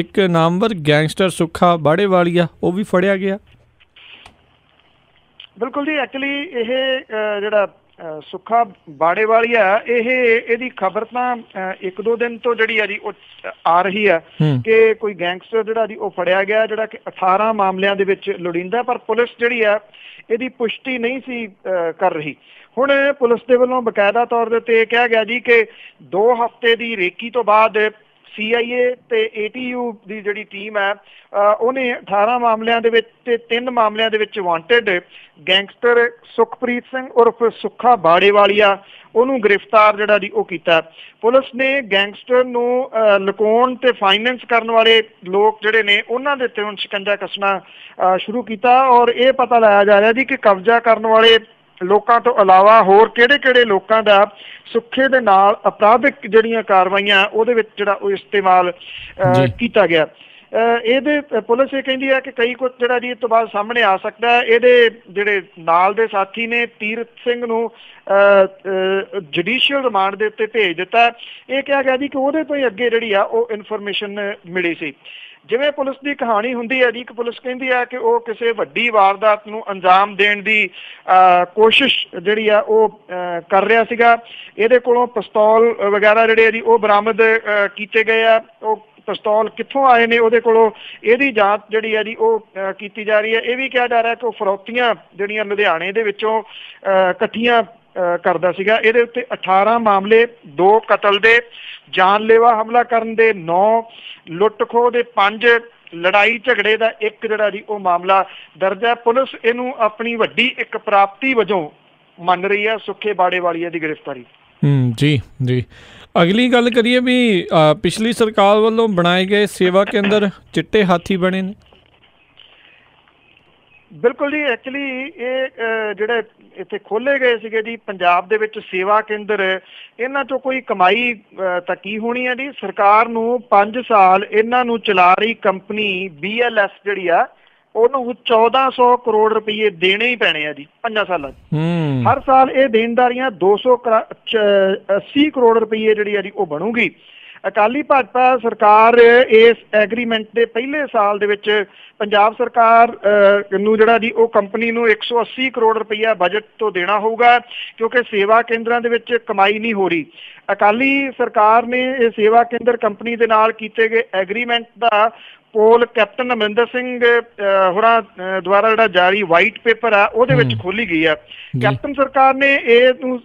ਇੱਕ ਨਾਮਵਰ ਗੈਂਗਸਟਰ ਸੁੱਖਾ ਬਾੜੇਵਾਲੀਆ ਉਹ ਵੀ ਫੜਿਆ ਗਿਆ। ਬਿਲਕੁਲ ਜੀ, ਐਕਚੁਅਲੀ ਇਹ ਜਿਹੜਾ ਸੁੱਖਾ ਬਾੜੇਵਾਲੀਆ ਇਹਦੀ ਖਬਰ ਤਾਂ ਇੱਕ ਦੋ ਦਿਨ ਤੋਂ ਜਿਹੜੀ ਆ ਜੀ ਉਹ ਆ ਰਹੀ ਹੈ ਕਿ ਕੋਈ ਗੈਂਗਸਟਰ ਜਿਹੜਾ ਜੀ ਉਹ ਫੜਿਆ ਗਿਆ ਜਿਹੜਾ ਕਿ 18 ਮਾਮਲਿਆਂ ਦੇ ਵਿੱਚ ਲੋੜੀਂਦਾ, ਪਰ ਪੁਲਿਸ ਜਿਹੜੀ ਆ ਇਹਦੀ ਪੁਸ਼ਟੀ ਨਹੀਂ ਸੀ ਕਰ ਰਹੀ। ਹੁਣ ਪੁਲਿਸ ਦੇ ਵੱਲੋਂ ਬਕਾਇਦਾ ਤੌਰ ਦੇ ਉੱਤੇ ਕਿਹਾ ਗਿਆ ਜੀ ਕਿ 2 ਹਫ਼ਤੇ ਦੀ ਰੇਕੀ ਤੋਂ ਬਾਅਦ CIA ਤੇ ATU ਦੀ ਜਿਹੜੀ ਟੀਮ ਹੈ ਉਹਨੇ 18 ਮਾਮਲਿਆਂ ਦੇ ਵਿੱਚ ਤੇ 3 ਮਾਮਲਿਆਂ ਦੇ ਵਿੱਚ ਵਾਂਟਡ ਗੈਂਗਸਟਰ ਸੁਖਪ੍ਰੀਤ ਸਿੰਘ ਉਰਫ ਸੁੱਖਾ ਬਾੜੇਵਾਲੀਆ ਉਹਨੂੰ ਗ੍ਰਿਫਤਾਰ ਜਿਹੜਾ ਜੀ ਉਹ ਕੀਤਾ। ਪੁਲਿਸ ਨੇ ਗੈਂਗਸਟਰ ਨੂੰ ਲੁਕਾਉਣ ਤੇ ਫਾਈਨੈਂਸ ਕਰਨ ਵਾਲੇ ਲੋਕ ਜਿਹੜੇ ਨੇ ਉਹਨਾਂ ਦੇ ਉੱਤੇ ਹੁਣ ਸ਼ਿਕੰਜਾ ਕੱਸਣਾ ਸ਼ੁਰੂ ਕੀਤਾ ਔਰ ਇਹ ਪਤਾ ਲਾਇਆ ਜਾ ਰਿਹਾ ਜੀ ਕਿ ਕਬਜ਼ਾ ਕਰਨ ਵਾਲੇ ਲੋਕਾਂ ਤੋਂ ਇਲਾਵਾ ਹੋਰ ਕਿਹੜੇ ਲੋਕਾਂ ਦਾ ਸੁੱਖੇ ਦੇ ਨਾਲ ਅਪਰਾਧਿਕ ਜਿਹੜੀਆਂ ਕਾਰਵਾਈਆਂ ਉਹਦੇ ਵਿੱਚ ਜਿਹੜਾ ਉਹ ਇਸਤੇਮਾਲ ਕੀਤਾ ਗਿਆ। ਇਹਦੇ ਪੁਲਿਸ ਇਹ ਕਹਿੰਦੀ ਹੈ ਕਿ ਕਈ ਕੁਝ ਜਿਹੜਾ ਜੀ ਇਸ ਤੋਂ ਬਾਅਦ ਸਾਹਮਣੇ ਆ ਸਕਦਾ ਹੈ। ਇਹਦੇ ਜਿਹੜੇ ਨਾਲ ਦੇ ਸਾਥੀ ਨੇ ਤੀਰਥ ਸਿੰਘ ਨੂੰ ਜੁਡੀਸ਼ੀਅਲ ਰਿਮਾਂਡ ਦੇ ਉੱਤੇ ਭੇਜ ਦਿੱਤਾ। ਇਹ ਕਿਹਾ ਗਿਆ ਜੀ ਕਿ ਉਹਦੇ ਤੋਂ ਹੀ ਅੱਗੇ ਜਿਹੜੀ ਆ ਉਹ ਇਨਫੋਰਮੇਸ਼ਨ ਮਿਲੀ ਸੀ। ਜਿਵੇਂ ਪੁਲਿਸ ਦੀ ਕਹਾਣੀ ਹੁੰਦੀ ਹੈ ਜੀ ਕਿ ਪੁਲਿਸ ਕਹਿੰਦੀ ਹੈ ਕਿ ਉਹ ਕਿਸੇ ਵੱਡੀ ਵਾਰਦਾਤ ਨੂੰ ਅੰਜਾਮ ਦੇਣ ਦੀ ਕੋਸ਼ਿਸ਼ ਜਿਹੜੀ ਆ ਉਹ ਕਰ ਰਿਹਾ ਸੀਗਾ। ਇਹਦੇ ਕੋਲੋਂ ਪਿਸਤੌਲ ਵਗੈਰਾ ਜਿਹੜੇ ਆ ਜੀ ਉਹ ਬਰਾਮਦ ਕੀਤੇ ਗਏ ਆ। ਉਹ ਪਿਸਤੌਲ ਕਿੱਥੋਂ ਆਏ ਨੇ ਉਹਦੇ ਕੋਲੋਂ ਇਹਦੀ ਜਾਂਚ ਜਿਹੜੀ ਆ ਜੀ ਉਹ ਕੀਤੀ ਜਾ ਰਹੀ ਹੈ। ਇਹ ਵੀ ਕਿਹਾ ਜਾ ਰਿਹਾ ਕਿ ਉਹ ਫਰੌਤੀਆਂ ਜਿਹੜੀਆਂ ਲੁਧਿਆਣੇ ਦੇ ਵਿੱਚੋਂ ਇਕੱਠੀਆਂ ਕਰਦਾ ਸੀਗਾ। ਇਹਦੇ ਉੱਤੇ 18 ਮਾਮਲੇ, 2 ਕਤਲ ਦੇ, ਜਾਨਲੇਵਾ ਹਮਲਾ ਕਰਨ ਦੇ 9, ਲੁੱਟ ਖੋਹ ਦੇ 5, ਲੜਾਈ ਝਗੜੇ ਦਾ 1 ਜਿਹੜਾ ਜੀ ਉਹ ਮਾਮਲਾ ਦਰਜ ਹੈ। ਪੁਲਿਸ ਇਹਨੂੰ ਆਪਣੀ ਵੱਡੀ ਇੱਕ ਪ੍ਰਾਪਤੀ ਵਜੋਂ ਮੰਨ ਰਹੀ ਹੈ ਸੁੱਖੇ ਬਾੜੇਵਾਲੀਆ ਦੀ ਗ੍ਰਿਫਤਾਰੀ। ਜੀ ਜੀ, ਅਗਲੀ ਗੱਲ ਕਰੀਏ ਵੀ ਪਿਛਲੀ ਸਰਕਾਰ ਵੱਲੋਂ ਬਣਾਏ ਗਏ ਸੇਵਾ ਕੇਂਦਰ ਚਿੱਟੇ ਹਾਥੀ ਬਣੇ ਨੇ। ਬਿਲਕੁਲ ਜੀ, ਐਕਚੁਅਲੀ ਇਹ ਜਿਹੜੇ ਇੱਥੇ ਖੋਲ੍ਹੇ ਗਏ ਸੀਗੇ ਜੀ ਪੰਜਾਬ ਦੇ ਵਿੱਚ ਸੇਵਾ ਕੇਂਦਰ, ਇਹਨਾਂ ਚੋਂ ਕੋਈ ਕਮਾਈ ਤਾਂ ਕੀ ਹੋਣੀ ਹੈ ਜੀ। ਸਰਕਾਰ ਨੂੰ 5 ਸਾਲ ਇਹਨਾਂ ਨੂੰ ਚਲਾ ਰਹੀ ਕੰਪਨੀ BLS ਜਿਹੜੀ ਆ ਉਹਨੂੰ 1400 ਕਰੋੜ ਰੁਪਏ ਦੇਣੇ ਹੀ ਪੈਣੇ ਆ ਜੀ 5 ਸਾਲਾਂ 'ਚ। ਹਰ ਸਾਲ ਇਹ ਦੇਣਦਾਰੀਆਂ 280 ਕਰੋੜ ਰੁਪਏ ਜਿਹੜੀ ਆ ਜੀ ਉਹ ਬਣੂਗੀ। ਅਕਾਲੀ ਭਾਜਪਾ ਸਰਕਾਰ ਇਸ ਐਗਰੀਮੈਂਟ ਦੇ ਪਹਿਲੇ ਸਾਲ ਦੇ ਵਿੱਚ ਪੰਜਾਬ ਸਰਕਾਰ ਨੂੰ ਜਿਹੜਾ ਜੀ ਉਹ ਕੰਪਨੀ ਨੂੰ 180 ਕਰੋੜ ਰੁਪਈਆ ਬਜਟ ਤੋਂ ਦੇਣਾ ਹੋਊਗਾ ਕਿਉਂਕਿ ਸੇਵਾ ਕੇਂਦਰਾਂ ਦੇ ਵਿੱਚ ਕਮਾਈ ਨਹੀਂ ਹੋ ਰਹੀ। ਅਕਾਲੀ ਸਰਕਾਰ ਨੇ ਇਹ ਸੇਵਾ ਕੇਂਦਰ ਕੰਪਨੀ ਦੇ ਨਾਲ ਕੀਤੇ ਗਏ ਐਗਰੀਮੈਂਟ ਦਾ ਪੋਲ ਕੈਪਟਨ ਅਮਰਿੰਦਰ ਸਿੰਘ ਹੋਰਾਂ ਦੁਆਰਾ ਜਿਹੜਾ ਜਾਰੀ ਵਾਈਟ ਪੇਪਰ ਆ ਉਹਦੇ ਵਿੱਚ ਖੋਲੀ ਗਈ ਆ। ਕੈਪਟਨ ਸਰਕਾਰ ਨੇ ਇਹਨੂੰ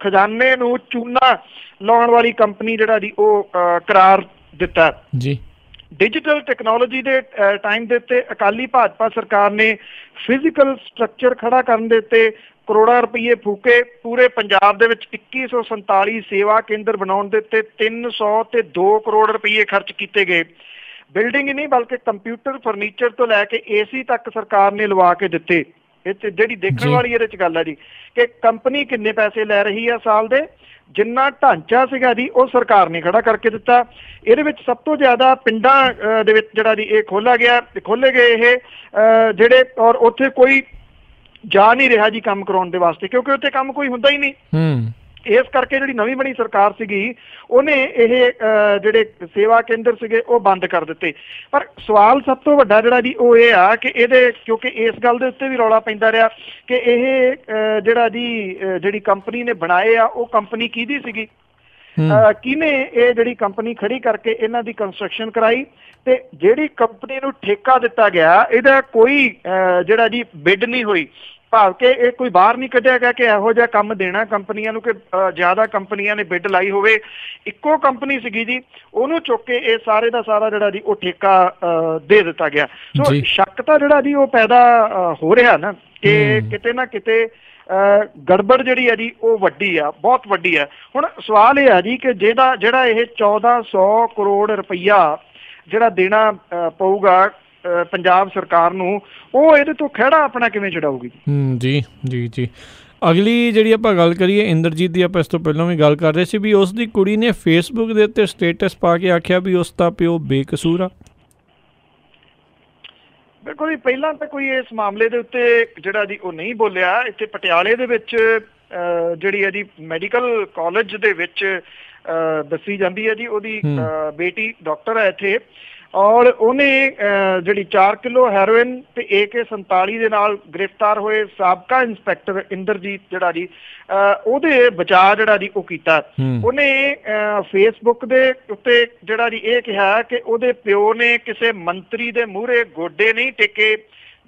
ਖਜ਼ਾਨੇ ਨੂੰ ਚੂਨਾ ਲਾਉਣ ਵਾਲੀ ਕੰਪਨੀ ਜਿਹੜਾ ਜੀ ਉਹ ਕਰਾਰ ਦਿੱਤਾ ਜੀ। ਡਿਜੀਟਲ ਟੈਕਨੋਲੋਜੀ ਦੇ ਟਾਈਮ ਦੇ ਉੱਤੇ ਅਕਾਲੀ ਭਾਜਪਾ ਸਰਕਾਰ ਨੇ ਫਿਜ਼ੀਕਲ ਸਟਰਕਚਰ ਖੜਾ ਕਰਨ ਦੇ ਉੱਤੇ ਕਰੋੜਾਂ ਰੁਪਏ ਫੂਕੇ। ਪੂਰੇ ਪੰਜਾਬ ਦੇ ਵਿੱਚ 2147 ਸੇਵਾ ਕੇਂਦਰ ਬਣਾਉਣ ਦੇ ਉੱਤੇ 302 ਕਰੋੜ ਰੁਪਏ ਖਰਚ ਕੀਤੇ ਗਏ। ਬਿਲਡਿੰਗ ਹੀ ਨਹੀਂ ਬਲਕਿ ਕੰਪਿਊਟਰ, ਫਰਨੀਚਰ ਤੋਂ ਲੈ ਕੇ AC ਤੱਕ ਸਰਕਾਰ ਨੇ ਲਵਾ ਕੇ ਦਿੱਤੇ। ਇਹ ਜਿਹੜੀ ਦੇਖਣ ਵਾਲੀ ਇਹਦੇ 'ਚ ਗੱਲ ਹੈ ਜੀ ਕਿ ਕੰਪਨੀ ਕਿੰਨੇ ਪੈਸੇ ਲੈ ਰਹੀ ਆ ਸਾਲ ਦੇ, ਜਿੰਨਾ ਢਾਂਚਾ ਸੀਗਾ ਜੀ ਉਹ ਸਰਕਾਰ ਨੇ ਖੜਾ ਕਰਕੇ ਦਿੱਤਾ। ਇਹਦੇ ਵਿੱਚ ਸਭ ਤੋਂ ਜ਼ਿਆਦਾ ਪਿੰਡਾਂ ਦੇ ਵਿੱਚ ਜਿਹੜਾ ਜੀ ਇਹ ਖੋਲੇ ਗਏ ਇਹ ਜਿਹੜੇ, ਔਰ ਉੱਥੇ ਕੋਈ ਜਾ ਨਹੀਂ ਰਿਹਾ ਜੀ ਕੰਮ ਕਰਾਉਣ ਦੇ ਵਾਸਤੇ, ਕਿਉਂਕਿ ਉੱਥੇ ਕੰਮ ਕੋਈ ਹੁੰਦਾ ਹੀ ਨਹੀਂ। ਇਸ ਕਰਕੇ ਜਿਹੜੀ ਨਵੀਂ ਬਣੀ ਸਰਕਾਰ ਸੀਗੀ ਉਹਨੇ ਇਹ ਜਿਹੜੇ ਸੇਵਾ ਕੇਂਦਰ ਸੀਗੇ ਉਹ ਬੰਦ ਕਰ ਦਿੱਤੇ। ਪਰ ਸਵਾਲ ਸਭ ਤੋਂ ਵੱਡਾ ਜਿਹੜਾ ਜੀ ਉਹ ਇਹ ਆ ਕਿ ਇਹਦੇ, ਕਿਉਂਕਿ ਇਸ ਗੱਲ ਦੇ ਉੱਤੇ ਵੀ ਰੌਲਾ ਪੈਂਦਾ ਰਿਹਾ ਕਿ ਇਹ ਜਿਹੜਾ ਜੀ ਜਿਹੜੀ ਕੰਪਨੀ ਨੇ ਬਣਾਏ ਆ ਉਹ ਕੰਪਨੀ ਕਿਹਦੀ ਸੀਗੀ, ਕਿਹਨੇ ਇਹ ਜਿਹੜੀ ਕੰਪਨੀ ਖੜੀ ਕਰਕੇ ਇਹਨਾਂ ਦੀ ਕੰਸਟਰਕਸ਼ਨ ਕਰਾਈ, ਤੇ ਜਿਹੜੀ ਕੰਪਨੀ ਨੂੰ ਠੇਕਾ ਦਿੱਤਾ ਗਿਆ ਇਹਦਾ ਕੋਈ ਜਿਹੜਾ ਜੀ ਬਿਡ ਨਹੀਂ ਹੋਈ, ਭਾਵ ਕਿ ਇਹ ਕੋਈ ਬਾਹਰ ਨਹੀਂ ਕੱਢਿਆ ਗਿਆ ਕਿ ਇਹੋ ਜਿਹਾ ਕੰਮ ਦੇਣਾ ਕੰਪਨੀਆਂ ਨੂੰ ਕਿ ਜ਼ਿਆਦਾ ਕੰਪਨੀਆਂ ਨੇ ਬਿਡ ਲਾਈ ਹੋਵੇ। ਇੱਕੋ ਕੰਪਨੀ ਸੀਗੀ ਜੀ, ਉਹਨੂੰ ਚੁੱਕ ਕੇ ਇਹ ਸਾਰੇ ਦਾ ਸਾਰਾ ਜਿਹੜਾ ਜੀ ਉਹ ਠੇਕਾ ਦੇ ਦਿੱਤਾ ਗਿਆ। ਸੋ ਸ਼ੱਕ ਤਾਂ ਜਿਹੜਾ ਜੀ ਉਹ ਪੈਦਾ ਹੋ ਰਿਹਾ ਨਾ ਕਿ ਕਿਤੇ ਨਾ ਕਿਤੇ ਗੜਬੜ ਜਿਹੜੀ ਹੈ ਜੀ ਉਹ ਵੱਡੀ ਆ, ਬਹੁਤ ਵੱਡੀ ਆ। ਹੁਣ ਸਵਾਲ ਇਹ ਆ ਜੀ ਕਿ ਜਿਹੜਾ ਇਹ 1400 ਕਰੋੜ ਰੁਪਈਆ ਜਿਹੜਾ ਦੇਣਾ ਪਊਗਾ ਪੰਜਾਬ ਸਰਕਾਰ ਨੂੰ, ਉਹ ਇਹਦੇ ਤੋਂ ਖਹਿੜਾ ਆਪਣਾ ਕਿਵੇਂ ਛਡਾਊਗੀ? ਜੀ ਅਗਲੀ ਜਿਹੜੀ ਆਪਾਂ ਗੱਲ ਕਰੀਏ ਇੰਦਰਜੀਤ ਦੀ, ਆਪਾਂ ਇਸ ਤੋਂ ਪਹਿਲਾਂ ਵੀ ਗੱਲ ਕਰ ਰਹੇ ਸੀ ਵੀ ਉਸ ਦੀ ਕੁੜੀ ਨੇ ਫੇਸਬੁੱਕ ਦੇ ਉੱਤੇ ਸਟੇਟਸ ਪਾ ਕੇ ਆਖਿਆ ਵੀ ਉਸ ਦਾ ਪਿਓ ਬੇਕਸੂਰ ਆ। ਬਿਲਕੁਲ ਜੀ, ਪਹਿਲਾਂ ਤਾਂ ਕੋਈ ਇਸ ਮਾਮਲੇ ਦੇ ਉੱਤੇ ਜਿਹੜਾ ਜੀ ਉਹ ਨਹੀਂ ਬੋਲਿਆ। ਇੱਥੇ ਪਟਿਆਲੇ ਦੇ ਵਿੱਚ ਜਿਹੜੀ ਹੈ ਜੀ ਮੈਡੀਕਲ ਕਾਲਜ ਦੇ ਵਿੱਚ ਦੱਸੀ ਜਾਂਦੀ ਹੈ ਜੀ ਉਹਦੀ ਬੇਟੀ ਡਾਕਟਰ ਹੈ ਇੱਥੇ, ਔਰ ਉਹਨੇ ਜਿਹੜੀ 4 ਕਿਲੋ ਹੈਰੋਇਨ ਤੇ AK-47 ਦੇ ਨਾਲ ਗ੍ਰਿਫਤਾਰ ਹੋਏ ਸਾਬਕਾ ਇੰਸਪੈਕਟਰ ਇੰਦਰਜੀਤ ਜਿਹੜਾ ਜੀ ਉਹਦੇ ਬਚਾਅ ਜਿਹੜਾ ਜੀ ਉਹ ਕੀਤਾ। ਉਹਨੇ ਫੇਸਬੁੱਕ ਦੇ ਉੱਤੇ ਜਿਹੜਾ ਜੀ ਇਹ ਕਿਹਾ ਕਿ ਉਹਦੇ ਪਿਓ ਨੇ ਕਿਸੇ ਮੰਤਰੀ ਦੇ ਮੂਹਰੇ ਗੋਡੇ ਨਹੀਂ ਟੇਕੇ,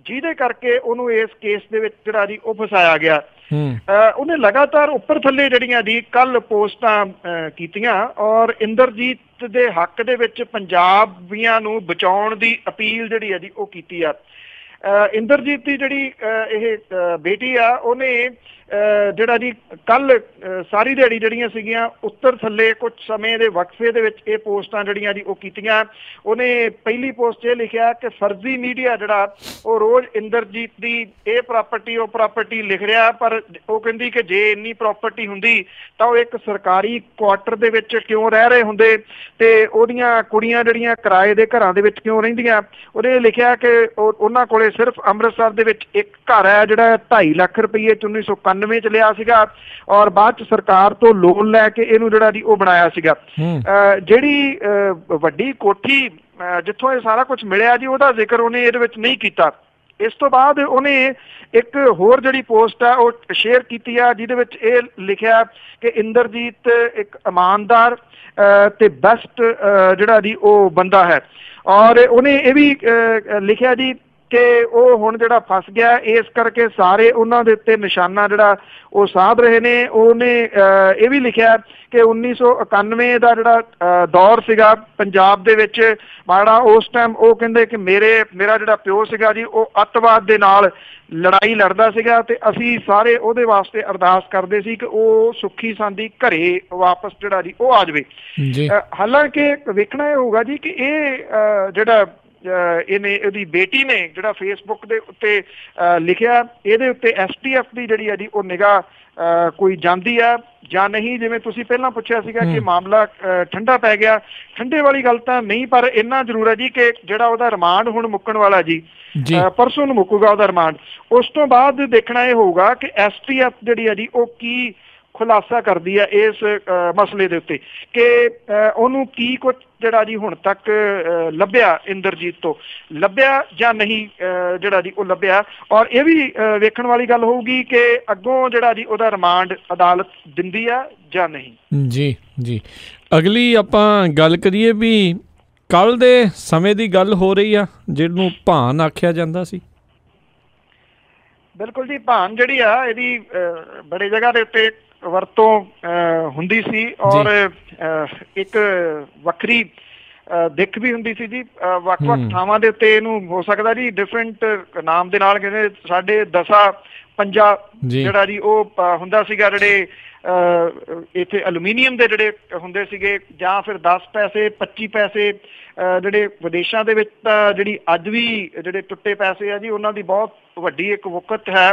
ਜਿਹਦੇ ਕਰਕੇ ਉਹਨੂੰ ਇਸ ਕੇਸ ਦੇ ਵਿੱਚ ਜਿਹੜਾ ਜੀ ਉਹ ਫਸਾਇਆ ਗਿਆ। ਉਹਨੇ ਲਗਾਤਾਰ ਉੱਪਰ ਥੱਲੇ ਜਿਹੜੀਆਂ ਜੀ ਕੱਲ ਪੋਸਟਾਂ ਕੀਤੀਆਂ ਔਰ ਇੰਦਰਜੀਤ ਦੇ ਹੱਕ ਦੇ ਵਿੱਚ ਪੰਜਾਬੀਆਂ ਨੂੰ ਬਚਾਉਣ ਦੀ ਅਪੀਲ ਜਿਹੜੀ ਹੈ ਜੀ ਉਹ ਕੀਤੀ ਆ। ਇੰਦਰਜੀਤ ਦੀ ਜਿਹੜੀ ਇਹ ਬੇਟੀ ਆ ਉਹਨੇ ਜਿਹੜਾ ਜੀ ਕੱਲ ਸਾਰੀ ਦਿਹਾੜੀ ਜਿਹੜੀਆਂ ਸੀਗੀਆਂ ਉੱਤਰ ਥੱਲੇ ਕੁਝ ਸਮੇਂ ਦੇ ਵਕਫੇ ਦੇ ਵਿੱਚ ਇਹ ਪੋਸਟਾਂ ਜਿਹੜੀਆਂ ਜੀ ਉਹ ਕੀਤੀਆਂ। ਉਹਨੇ ਪਹਿਲੀ ਪੋਸਟ ਇਹ ਲਿਖਿਆ ਕਿ ਫਰਜ਼ੀ ਮੀਡੀਆ ਜਿਹੜਾ ਉਹ ਰੋਜ਼ ਇੰਦਰਜੀਤ ਦੀ ਇਹ ਪ੍ਰਾਪਰਟੀ ਉਹ ਪ੍ਰਾਪਰਟੀ ਲਿਖ ਰਿਹਾ, ਪਰ ਉਹ ਕਹਿੰਦੀ ਕਿ ਜੇ ਇੰਨੀ ਪ੍ਰਾਪਰਟੀ ਹੁੰਦੀ ਤਾਂ ਉਹ ਇੱਕ ਸਰਕਾਰੀ ਕੁਆਟਰ ਦੇ ਵਿੱਚ ਕਿਉਂ ਰਹਿ ਰਹੇ ਹੁੰਦੇ ਤੇ ਉਹਦੀਆਂ ਕੁੜੀਆਂ ਜਿਹੜੀਆਂ ਕਿਰਾਏ ਦੇ ਘਰਾਂ ਦੇ ਵਿੱਚ ਕਿਉਂ ਰਹਿੰਦੀਆਂ। ਉਹਨੇ ਲਿਖਿਆ ਕਿ ਉਹਨਾਂ ਕੋਲੇ ਸਿਰਫ ਅੰਮ੍ਰਿਤਸਰ ਦੇ ਵਿੱਚ ਇੱਕ ਘਰ ਹੈ ਜਿਹੜਾ 2.5 ਲੱਖ ਰੁਪਏ 1991 ਚ ਲਿਆ ਸੀਗਾ ਔਰ ਬਾਅਦ ਚ ਸਰਕਾਰ ਤੋਂ ਲੋਨ ਲੈ ਕੇ ਇਹਨੂੰ ਜਿਹੜਾ ਜੀ ਉਹ ਬਣਾਇਆ ਸੀਗਾ। ਜਿਹੜੀ ਵੱਡੀ ਕੋਠੀ ਜਿੱਥੋਂ ਇਹ ਸਾਰਾ ਕੁਝ ਮਿਲਿਆ ਜੀ ਉਹਦਾ ਜ਼ਿਕਰ ਉਹਨੇ ਇਹਦੇ ਵਿੱਚ ਨਹੀਂ ਕੀਤਾ। ਇਸ ਤੋਂ ਬਾਅਦ ਉਹਨੇ ਇੱਕ ਹੋਰ ਜਿਹੜੀ ਪੋਸਟ ਆ ਉਹ ਸ਼ੇਅਰ ਕੀਤੀ ਆ ਜਿਹਦੇ ਵਿੱਚ ਇਹ ਲਿਖਿਆ ਕਿ ਇੰਦਰਜੀਤ ਇੱਕ ਇਮਾਨਦਾਰ ਤੇ ਬੈਸਟ ਜਿਹੜਾ ਜੀ ਉਹ ਬੰਦਾ ਹੈ ਔਰ ਉਹਨੇ ਇਹ ਵੀ ਲਿਖਿਆ ਜੀ ਕਿ ਉਹ ਹੁਣ ਜਿਹੜਾ ਫਸ ਗਿਆ ਇਸ ਕਰਕੇ ਸਾਰੇ ਉਹਨਾਂ ਦੇ ਉੱਤੇ ਨਿਸ਼ਾਨਾ ਜਿਹੜਾ ਉਹ ਸਾਧ ਰਹੇ ਨੇ। ਉਹਨੇ ਇਹ ਵੀ ਲਿਖਿਆ ਕਿ 1991 ਦਾ ਜਿਹੜਾ ਦੌਰ ਸੀਗਾ ਪੰਜਾਬ ਦੇ ਵਿੱਚ ਮਾੜਾ, ਉਸ ਟਾਈਮ ਉਹ ਕਹਿੰਦੇ ਕਿ ਮੇਰਾ ਜਿਹੜਾ ਪਿਓ ਸੀਗਾ ਜੀ ਉਹ ਅੱਤਵਾਦ ਦੇ ਨਾਲ ਲੜਾਈ ਲੜਦਾ ਸੀਗਾ ਤੇ ਅਸੀਂ ਸਾਰੇ ਉਹਦੇ ਵਾਸਤੇ ਅਰਦਾਸ ਕਰਦੇ ਸੀ ਕਿ ਉਹ ਸੁੱਖੀ ਸਾਂਦੀ ਘਰੇ ਵਾਪਸ ਜਿਹੜਾ ਜੀ ਉਹ ਆ ਜਾਵੇ। ਹਾਲਾਂਕਿ ਵੇਖਣਾ ਇਹ ਹੋਊਗਾ ਜੀ ਕਿ ਇਹ ਜਿਹੜਾ ਇਹਦੀ ਬੇਟੀ ਨੇ ਜਿਹੜਾ ਫੇਸਬੁੱਕ ਦੇ ਉੱਤੇ ਲਿਖਿਆ ਇਹਦੇ ਉੱਤੇ STF ਦੀ ਜਿਹੜੀ ਹੈ ਜੀ ਉਹ ਨਿਗਾਹ ਕੋਈ ਜਾਂਦੀ ਆ ਜਾਂ ਨਹੀਂ। ਜਿਵੇਂ ਤੁਸੀਂ ਪਹਿਲਾਂ ਪੁੱਛਿਆ ਸੀਗਾ ਕਿ ਮਾਮਲਾ ਠੰਡਾ ਪੈ ਗਿਆ, ਠੰਡੇ ਵਾਲੀ ਗੱਲ ਤਾਂ ਨਹੀਂ, ਪਰ ਇੰਨਾ ਜ਼ਰੂਰ ਹੈ ਜੀ ਕਿ ਜਿਹੜਾ ਉਹਦਾ ਰਿਮਾਂਡ ਹੁਣ ਮੁੱਕਣ ਵਾਲਾ ਜੀ ਪਰਸੋਂ ਨੂੰ ਮੁੱਕੂਗਾ ਉਹਦਾ ਰਿਮਾਂਡ। ਉਸ ਤੋਂ ਬਾਅਦ ਦੇਖਣਾ ਇਹ ਹੋਊਗਾ ਕਿ STF ਜਿਹੜੀ ਹੈ ਜੀ ਉਹ ਕੀ ਖੁਲਾਸਾ ਕਰਦੀ ਹੈ ਇਸ ਮਸਲੇ ਦੇ ਉੱਤੇ ਕਿ ਉਹਨੂੰ ਕੀ ਕੁਝ ਜਿਹੜਾ ਜੀ ਹੁਣ ਤੱਕ ਲੱਭਿਆ ਇੰਦਰਜੀਤ ਤੋਂ ਲੱਭਿਆ ਜਾਂ ਨਹੀਂ ਜਿਹੜਾ ਜੀ ਉਹ ਲੱਭਿਆ। ਔਰ ਇਹ ਵੀ ਵੇਖਣ ਵਾਲੀ ਗੱਲ ਹੋਊਗੀ ਕਿ ਅੱਗੋਂ ਜਿਹੜਾ ਜੀ ਉਹਦਾ ਰਿਮਾਂਡ ਅਦਾਲਤ ਦਿੰਦੀ ਆ ਜਾਂ ਨਹੀਂ। ਜੀ ਅਗਲੀ ਆਪਾਂ ਗੱਲ ਕਰੀਏ ਵੀ ਕੱਲ ਦੇ ਸਮੇਂ ਦੀ ਗੱਲ ਹੋ ਰਹੀ ਆ ਜਿਹਨੂੰ ਭਾਨ ਆਖਿਆ ਜਾਂਦਾ ਸੀ। ਬਿਲਕੁਲ ਜੀ, ਭਾਨ ਜਿਹੜੀ ਆ ਇਹਦੀ ਬੜੀ ਜਗ੍ਹਾ ਦੇ ਉੱਤੇ ਵਰਤੋਂ ਹੁੰਦੀ ਸੀ ਔਰ ਇੱਕ ਵੱਖਰੀ ਦਿੱਖ ਵੀ ਹੁੰਦੀ ਸੀ ਜੀ। ਵੱਖ-ਵੱਖ ਥਾਵਾਂ ਦੇ ਉੱਤੇ ਇਹਨੂੰ ਹੋ ਸਕਦਾ ਜੀ ਡਿਫਰੈਂਟ ਨਾਮ ਦੇ ਨਾਲ ਕਹਿੰਦੇ ਸਾਡੇ ਦਸਾ ਪੰਜਾ ਜਿਹੜਾ ਜੀ ਉਹ ਹੁੰਦਾ ਸੀਗਾ, ਜਿਹੜੇ ਇੱਥੇ ਐਲੂਮੀਨੀਅਮ ਦੇ ਜਿਹੜੇ ਹੁੰਦੇ ਸੀਗੇ, ਜਾਂ ਫਿਰ 10 ਪੈਸੇ 25 ਪੈਸੇ ਜਿਹੜੇ ਵਿਦੇਸ਼ਾਂ ਦੇ ਵਿੱਚ ਤਾਂ ਜਿਹੜੀ ਅੱਜ ਵੀ ਜਿਹੜੇ ਟੁੱਟੇ ਪੈਸੇ ਆ ਜੀ ਉਹਨਾਂ ਦੀ ਬਹੁਤ ਵੱਡੀ ਇੱਕ ਵਕਤ ਹੈ,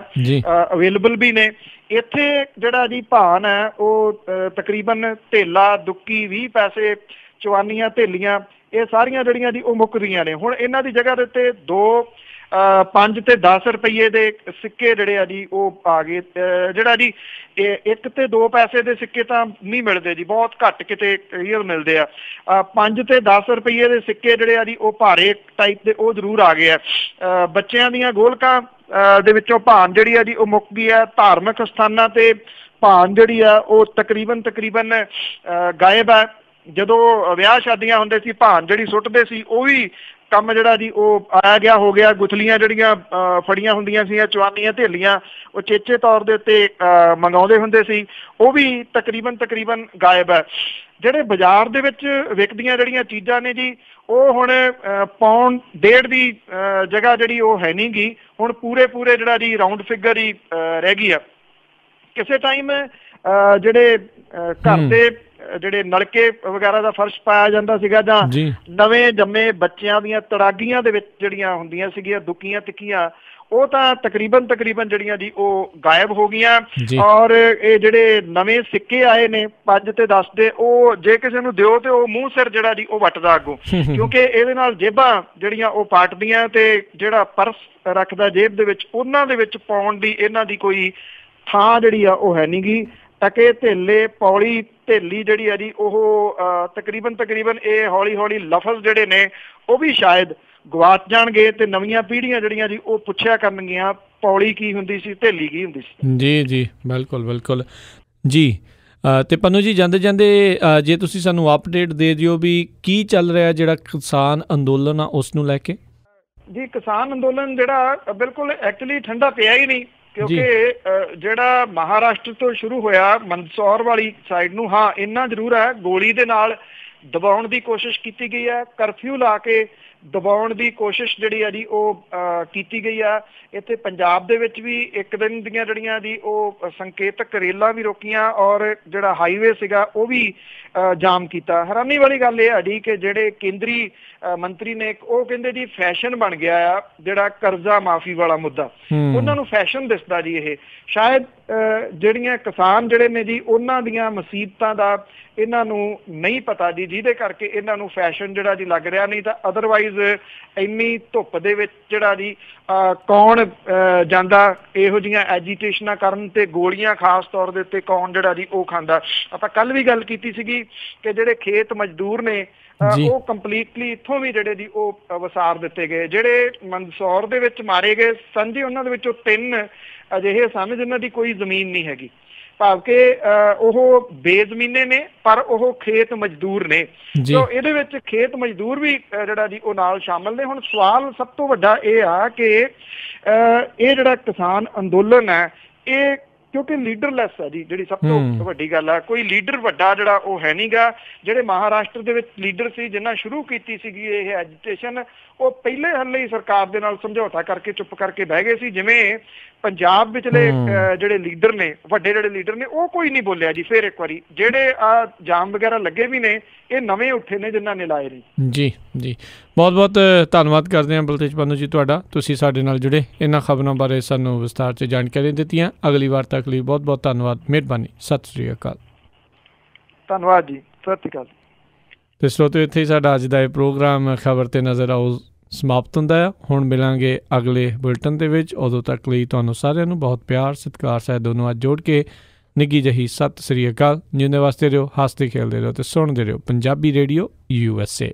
ਅਵੇਲੇਬਲ ਵੀ ਨੇ। ਇੱਥੇ ਜਿਹੜਾ ਜੀ ਭਾਨ ਹੈ ਉਹ ਤਕਰੀਬਨ ਧੇਲਾ ਦੁੱਕੀ 20 ਪੈਸੇ, ਚਵਾਨੀਆਂ ਧੇਲੀਆਂ, ਇਹ ਸਾਰੀਆਂ ਜਿਹੜੀਆਂ ਜੀ ਉਹ ਮੁੱਕ ਰਹੀਆਂ ਨੇ। ਹੁਣ ਇਹਨਾਂ ਦੀ ਜਗ੍ਹਾ ਦੇ ਉੱਤੇ 2, 5 ਤੇ 10 ਰੁਪਈਏ ਦੇ ਸਿੱਕੇ ਜਿਹੜੇ ਆ ਜੀ ਉਹ ਆ ਗਏ। ਜਿਹੜਾ ਜੀ 1 ਤੇ 2 ਪੈਸੇ ਦੇ ਸਿੱਕੇ ਤਾਂ ਨਹੀਂ ਮਿਲਦੇ ਜੀ, ਬਹੁਤ ਘੱਟ ਕਿਤੇ ਰੀਅਲ ਮਿਲਦੇ ਆ। 5 ਤੇ 10 ਰੁਪਈਏ ਦੇ ਸਿੱਕੇ ਜਿਹੜੇ ਆ ਜੀ ਉਹ ਭਾਰੇ ਟਾਈਪ ਦੇ ਉਹ ਜ਼ਰੂਰ ਆ ਗਏ ਆ। ਬੱਚਿਆਂ ਦੀਆਂ ਗੋਲਕਾਂ ਦੇ ਵਿੱਚੋਂ ਭਾਨ ਜਿਹੜੀ ਆ ਜੀ ਉਹ ਮੁੱਕ ਗਈ ਆ। ਧਾਰਮਿਕ ਸਥਾਨਾਂ ਤੇ ਭਾਨ ਜਿਹੜੀ ਆ ਉਹ ਤਕਰੀਬਨ ਗਾਇਬ ਆ। ਜਦੋਂ ਵਿਆਹ ਸ਼ਾਦੀਆਂ ਹੁੰਦੇ ਸੀ ਭਾਨ ਜਿਹੜੀ ਸੁੱਟਦੇ ਸੀ ਉਹ ਵੀ ਕੰਮ ਜਿਹੜਾ ਜੀ ਉਹ ਆਇਆ ਗਿਆ ਹੋ ਗਿਆ। ਗੁਥਲੀਆਂ ਜਿਹੜੀਆਂ ਫੜੀਆਂ ਹੁੰਦੀਆਂ ਸੀ, ਚਵਾਨੀਆਂ ਧੇਲੀਆਂ, ਉਹ ਚੇਚੇ ਤੌਰ ਦੇ ਉੱਤੇ ਮੰਗਾਉਂਦੇ ਹੁੰਦੇ ਸੀ, ਉਹ ਵੀ ਤਕਰੀਬਨ ਗਾਇਬ ਹੈ। ਜਿਹੜੇ ਬਾਜ਼ਾਰ ਦੇ ਵਿੱਚ ਵਿਕਦੀਆਂ ਜਿਹੜੀਆਂ ਚੀਜ਼ਾਂ ਨੇ ਜੀ ਉਹ ਹੁਣ ਪੌਂਡ 1.5 ਦੀ ਜਗ੍ਹਾ ਜਿਹੜੀ ਉਹ ਹੈ ਨਹੀਂ ਗੀ, ਹੁਣ ਪੂਰੇ ਜਿਹੜਾ ਜੀ ਰਾਊਂਡ ਫਿਗਰ ਹੀ ਰਹਿ ਗਈ ਆ। ਕਿਸੇ ਟਾਈਮ ਜਿਹੜੇ ਘਰ ਦੇ ਜਿਹੜੇ ਨਲਕੇ ਵਗੈਰਾ ਦਾ ਫਰਸ਼ ਪਾਇਆ ਜਾਂਦਾ ਸੀਗਾ, ਜਾਂ ਨਵੇਂ ਜੰਮੇ ਬੱਚਿਆਂ ਦੀਆਂ ਤੜਾਗੀਆਂ ਦੇ ਵਿੱਚ ਜਿਹੜੀਆਂ ਹੁੰਦੀਆਂ ਸੀਗੀਆਂ ਦੁੱਕੀਆਂ ਤਿੱਕੀਆਂ, ਉਹ ਤਾਂ ਤਕਰੀਬਨ ਜਿਹੜੀਆਂ ਜੀ ਉਹ ਗਾਇਬ ਹੋ ਗਈਆਂ। ਔਰ ਇਹ ਜਿਹੜੇ ਨਵੇਂ ਸਿੱਕੇ ਆਏ ਨੇ 5 ਤੇ 10 ਦੇ, ਉਹ ਜੇ ਕਿਸੇ ਨੂੰ ਦਿਓ ਤੇ ਉਹ ਮੂੰਹ ਸਿਰ ਜਿਹੜਾ ਜੀ ਉਹ ਵੱਟਦਾ ਅੱਗੋਂ, ਕਿਉਂਕਿ ਇਹਦੇ ਨਾਲ ਜੇਬਾਂ ਜਿਹੜੀਆਂ ਉਹ ਪਾਟਦੀਆਂ, ਤੇ ਜਿਹੜਾ ਪਰਸ ਰੱਖਦਾ ਜੇਬ ਦੇ ਵਿੱਚ ਉਹਨਾਂ ਦੇ ਵਿੱਚ ਪਾਉਣ ਦੀ ਇਹਨਾਂ ਦੀ ਕੋਈ ਥਾਂ ਜਿਹੜੀ ਆ ਉਹ ਹੈ ਨੀ ਗੀ। ਟਕੇ ਧੇਲੇ ਪੌਲੀ ਧੇਲੀ ਜਿਹੜੀ ਆ ਜੀ ਉਹ ਤਕਰੀਬਨ ਇਹ ਹੌਲੀ ਲਫ਼ਜ਼ ਜਿਹੜੇ ਨੇ ਉਹ ਵੀ ਸ਼ਾਇਦ ਗਵਾਚ ਜਾਣਗੇ, ਤੇ ਨਵੀਆਂ ਪੀੜ੍ਹੀਆਂ ਜਿਹੜੀਆਂ ਜੀ ਉਹ ਪੁੱਛਿਆ ਕਰਨਗੀਆਂ ਪੌਲੀ ਕੀ ਹੁੰਦੀ ਸੀ, ਧੇਲੀ ਕੀ ਹੁੰਦੀ ਸੀ। ਜੀ ਬਿਲਕੁਲ ਜੀ। ਤੇ ਪੰਨੂ ਜੀ ਜਾਂਦੇ ਜੇ ਤੁਸੀਂ ਸਾਨੂੰ ਅਪਡੇਟ ਦੇ ਦਿਓ ਵੀ ਕੀ ਚੱਲ ਰਿਹਾ ਜਿਹੜਾ ਕਿਸਾਨ ਅੰਦੋਲਨ ਆ ਉਸ ਨੂੰ ਲੈ ਕੇ। ਜੀ ਕਿਸਾਨ ਅੰਦੋਲਨ ਜਿਹੜਾ ਬਿਲਕੁਲ ਐਕਚੁਅਲੀ ਠੰਡਾ ਪਿਆ ਹੀ ਨਹੀਂ, ਕਿਉਂਕਿ ਜਿਹੜਾ ਮਹਾਰਾਸ਼ਟਰ ਤੋਂ ਸ਼ੁਰੂ ਹੋਇਆ ਮੰਦਸੌਰ ਵਾਲੀ ਸਾਈਡ ਨੂੰ, ਹਾਂ ਇੰਨਾ ਜ਼ਰੂਰ ਹੈ ਗੋਲੀ ਦੇ ਨਾਲ ਦਬਾਉਣ ਦੀ ਕੋਸ਼ਿਸ਼ ਕੀਤੀ ਗਈ ਹੈ, ਕਰਫਿਊ ਲਾ ਕੇ ਦਬਾਉਣ ਦੀ ਕੋਸ਼ਿਸ਼ ਜਿਹੜੀ ਆ ਜੀ ਉਹ ਕੀਤੀ ਗਈ ਆ। ਇੱਥੇ ਪੰਜਾਬ ਦੇ ਵਿੱਚ ਵੀ ਇੱਕ ਦਿਨ ਦੀਆਂ ਜਿਹੜੀਆਂ ਜੀ ਉਹ ਸੰਕੇਤਕ ਰੇਲਾਂ ਵੀ ਰੋਕੀਆਂ, ਔਰ ਜਿਹੜਾ ਹਾਈਵੇ ਸੀਗਾ ਉਹ ਵੀ ਜਾਮ ਕੀਤਾ। ਹੈਰਾਨੀ ਵਾਲੀ ਗੱਲ ਇਹ ਆ ਜੀ ਕਿ ਜਿਹੜੇ ਕੇਂਦਰੀ ਮੰਤਰੀ ਨੇ ਉਹ ਕਹਿੰਦੇ ਜੀ ਫੈਸ਼ਨ ਬਣ ਗਿਆ ਆ ਜਿਹੜਾ ਕਰਜ਼ਾ ਮਾਫੀ ਵਾਲਾ ਮੁੱਦਾ, ਉਹਨਾਂ ਨੂੰ ਫੈਸ਼ਨ ਦਿਸਦਾ ਜੀ। ਇਹ ਸ਼ਾਇਦ ਜਿਹੜੀਆਂ ਕਿਸਾਨ ਜਿਹੜੇ ਨੇ ਜੀ ਉਹਨਾਂ ਦੀਆਂ ਮੁਸੀਬਤਾਂ ਦਾ ਇਹਨਾਂ ਨੂੰ ਨਹੀਂ ਪਤਾ ਜੀ, ਜਿਹਦੇ ਕਰਕੇ ਇਹਨਾਂ ਨੂੰ ਫੈਸ਼ਨ ਜਿਹੜਾ ਜੀ ਲੱਗ ਰਿਹਾ। ਨਹੀਂ ਤਾਂ ਅਦਰਵਾਈਜ਼ ਇੰਨੀ ਧੁੱਪ ਦੇ ਵਿੱਚ ਜਿਹੜਾ ਜੀ ਕੌਣ ਜਾਂਦਾ ਇਹੋ ਜਿਹੀਆਂ ਐਜੀਟੇਸ਼ਨਾਂ ਕਰਨ, ਤੇ ਗੋਲੀਆਂ ਖਾਸ ਤੌਰ ਦੇ ਉੱਤੇ ਕੌਣ ਜਿਹੜਾ ਜੀ ਉਹ ਖਾਂਦਾ। ਆਪਾਂ ਕੱਲ ਵੀ ਗੱਲ ਕੀਤੀ ਸੀਗੀ ਕਿ ਜਿਹੜੇ ਖੇਤ ਮਜ਼ਦੂਰ ਨੇ ਉਹ ਕੰਪਲੀਟਲੀ ਇੱਥੋਂ ਵੀ ਜਿਹੜੇ ਜੀ ਉਹ ਵਸਾਰ ਦਿੱਤੇ ਗਏ। ਜਿਹੜੇ ਮੰਦਸੌਰ ਦੇ ਵਿੱਚ ਮਾਰੇ ਗਏ ਸਨ ਜੀ ਉਹਨਾਂ ਦੇ ਵਿੱਚੋਂ 3 ਅਜਿਹੇ ਸਨ ਜਿਨ੍ਹਾਂ ਦੀ ਕੋਈ ਜ਼ਮੀਨ ਨਹੀਂ ਹੈਗੀ, ਭਾਵ ਕਿ ਉਹ ਬੇਜ਼ਮੀਨੇ ਨੇ ਪਰ ਉਹ ਖੇਤ ਮਜ਼ਦੂਰ ਨੇ। ਸੋ ਇਹਦੇ ਵਿੱਚ ਖੇਤ ਮਜ਼ਦੂਰ ਵੀ ਜਿਹੜਾ ਜੀ ਉਹ ਨਾਲ ਸ਼ਾਮਲ ਨੇ। ਹੁਣ ਸਵਾਲ ਸਭ ਤੋਂ ਵੱਡਾ ਇਹ ਆ ਕਿ ਇਹ ਜਿਹੜਾ ਕਿਸਾਨ ਅੰਦੋਲਨ ਹੈ ਇਹ ਕਿਉਂਕਿ ਲੀਡਰਲੈਸ ਹੈ ਜੀ, ਜਿਹੜੀ ਸਭ ਤੋਂ ਵੱਡੀ ਗੱਲ ਆ, ਕੋਈ ਲੀਡਰ ਵੱਡਾ ਜਿਹੜਾ ਉਹ ਹੈ ਨੀ ਗਾ। ਜਿਹੜੇ ਮਹਾਰਾਸ਼ਟਰ ਦੇ ਵਿੱਚ ਲੀਡਰ ਸੀ ਜਿਨ੍ਹਾਂ ਸ਼ੁਰੂ ਕੀਤੀ ਸੀਗੀ ਇਹ ਐਜੀਟੇਸ਼ਨ, ਉਹ ਪਹਿਲੇ ਹੱਲੇ ਹੀ ਸਰਕਾਰ ਦੇ ਨਾਲ ਸਮਝੌਤਾ ਕਰਕੇ ਚੁੱਪ ਕਰਕੇ ਬਹਿ ਗਏ ਸੀ। ਜਿਵੇਂ ਪੰਜਾਬ ਵਿਚਲੇ ਜਿਹੜੇ ਲੀਡਰ ਨੇ, ਵੱਡੇ ਜਿਹੜੇ ਲੀਡਰ ਨੇ, ਉਹ ਕੋਈ ਨਹੀਂ ਬੋਲਿਆ ਜੀ। ਫਿਰ ਇੱਕ ਵਾਰੀ ਜਿਹੜੇ ਜਾਮ ਵਗੈਰਾ ਲੱਗੇ ਵੀ ਨੇ ਇਹ ਨਵੇਂ ਉੱਠੇ ਨੇ ਜਿਨ੍ਹਾਂ ਨੇ ਲਾਏ ਨੇ। ਜੀ ਬਹੁਤ ਧੰਨਵਾਦ ਕਰਦੇ ਹਾਂ ਬਲਤੇਜ ਪੰਨੂ ਜੀ ਤੁਹਾਡਾ, ਤੁਸੀਂ ਸਾਡੇ ਨਾਲ ਜੁੜੇ, ਇਹਨਾਂ ਖਬਰਾਂ ਬਾਰੇ ਸਾਨੂੰ ਵਿਸਤਾਰ 'ਚ ਜਾਣਕਾਰੀ ਦਿੱਤੀਆਂ। ਅਗਲੀ ਵਾਰ ਤੱਕ ਲਈ ਬਹੁਤ ਧੰਨਵਾਦ, ਮਿਹਰਬਾਨੀ, ਸਤਿ ਸ਼੍ਰੀ ਅਕਾਲ। ਧੰਨਵਾਦ ਜੀ, ਸਤਿ ਸ਼੍ਰੀ ਅਕਾਲ। ਤੇ ਸਰੋਤਿਓ ਇੱਥੇ ਹੀ ਸਾਡਾ ਅੱਜ ਦਾ ਇਹ ਪ੍ਰੋਗਰਾਮ ਖਬਰ ਤੇ ਨਜ਼ਰ ਆਓ ਸਮਾਪਤ ਹੁੰਦਾ ਆ। ਹੁਣ ਮਿਲਾਂਗੇ ਅਗਲੇ ਬੁਲਟਨ ਦੇ ਵਿੱਚ, ਉਦੋਂ ਤੱਕ ਲਈ ਤੁਹਾਨੂੰ ਸਾਰਿਆਂ ਨੂੰ ਬਹੁਤ ਪਿਆਰ ਸਤਿਕਾਰ ਸਾਹਿਬ ਦੋਨੋਂ ਅੱਜ ਜੋੜ ਕੇ ਨਿੱਘੀ ਜਿਹੀ ਸਤਿ ਸ਼੍ਰੀ ਅਕਾਲ। ਜਿਉਂਦੇ ਵਾਸਤੇ ਰਹੋ, ਹੱਸਦੇ ਖੇਲਦੇ ਰਹੋ ਤੇ ਸੁਣਦੇ ਰਹੋ ਪੰਜਾਬੀ ਰੇਡੀਓ USA।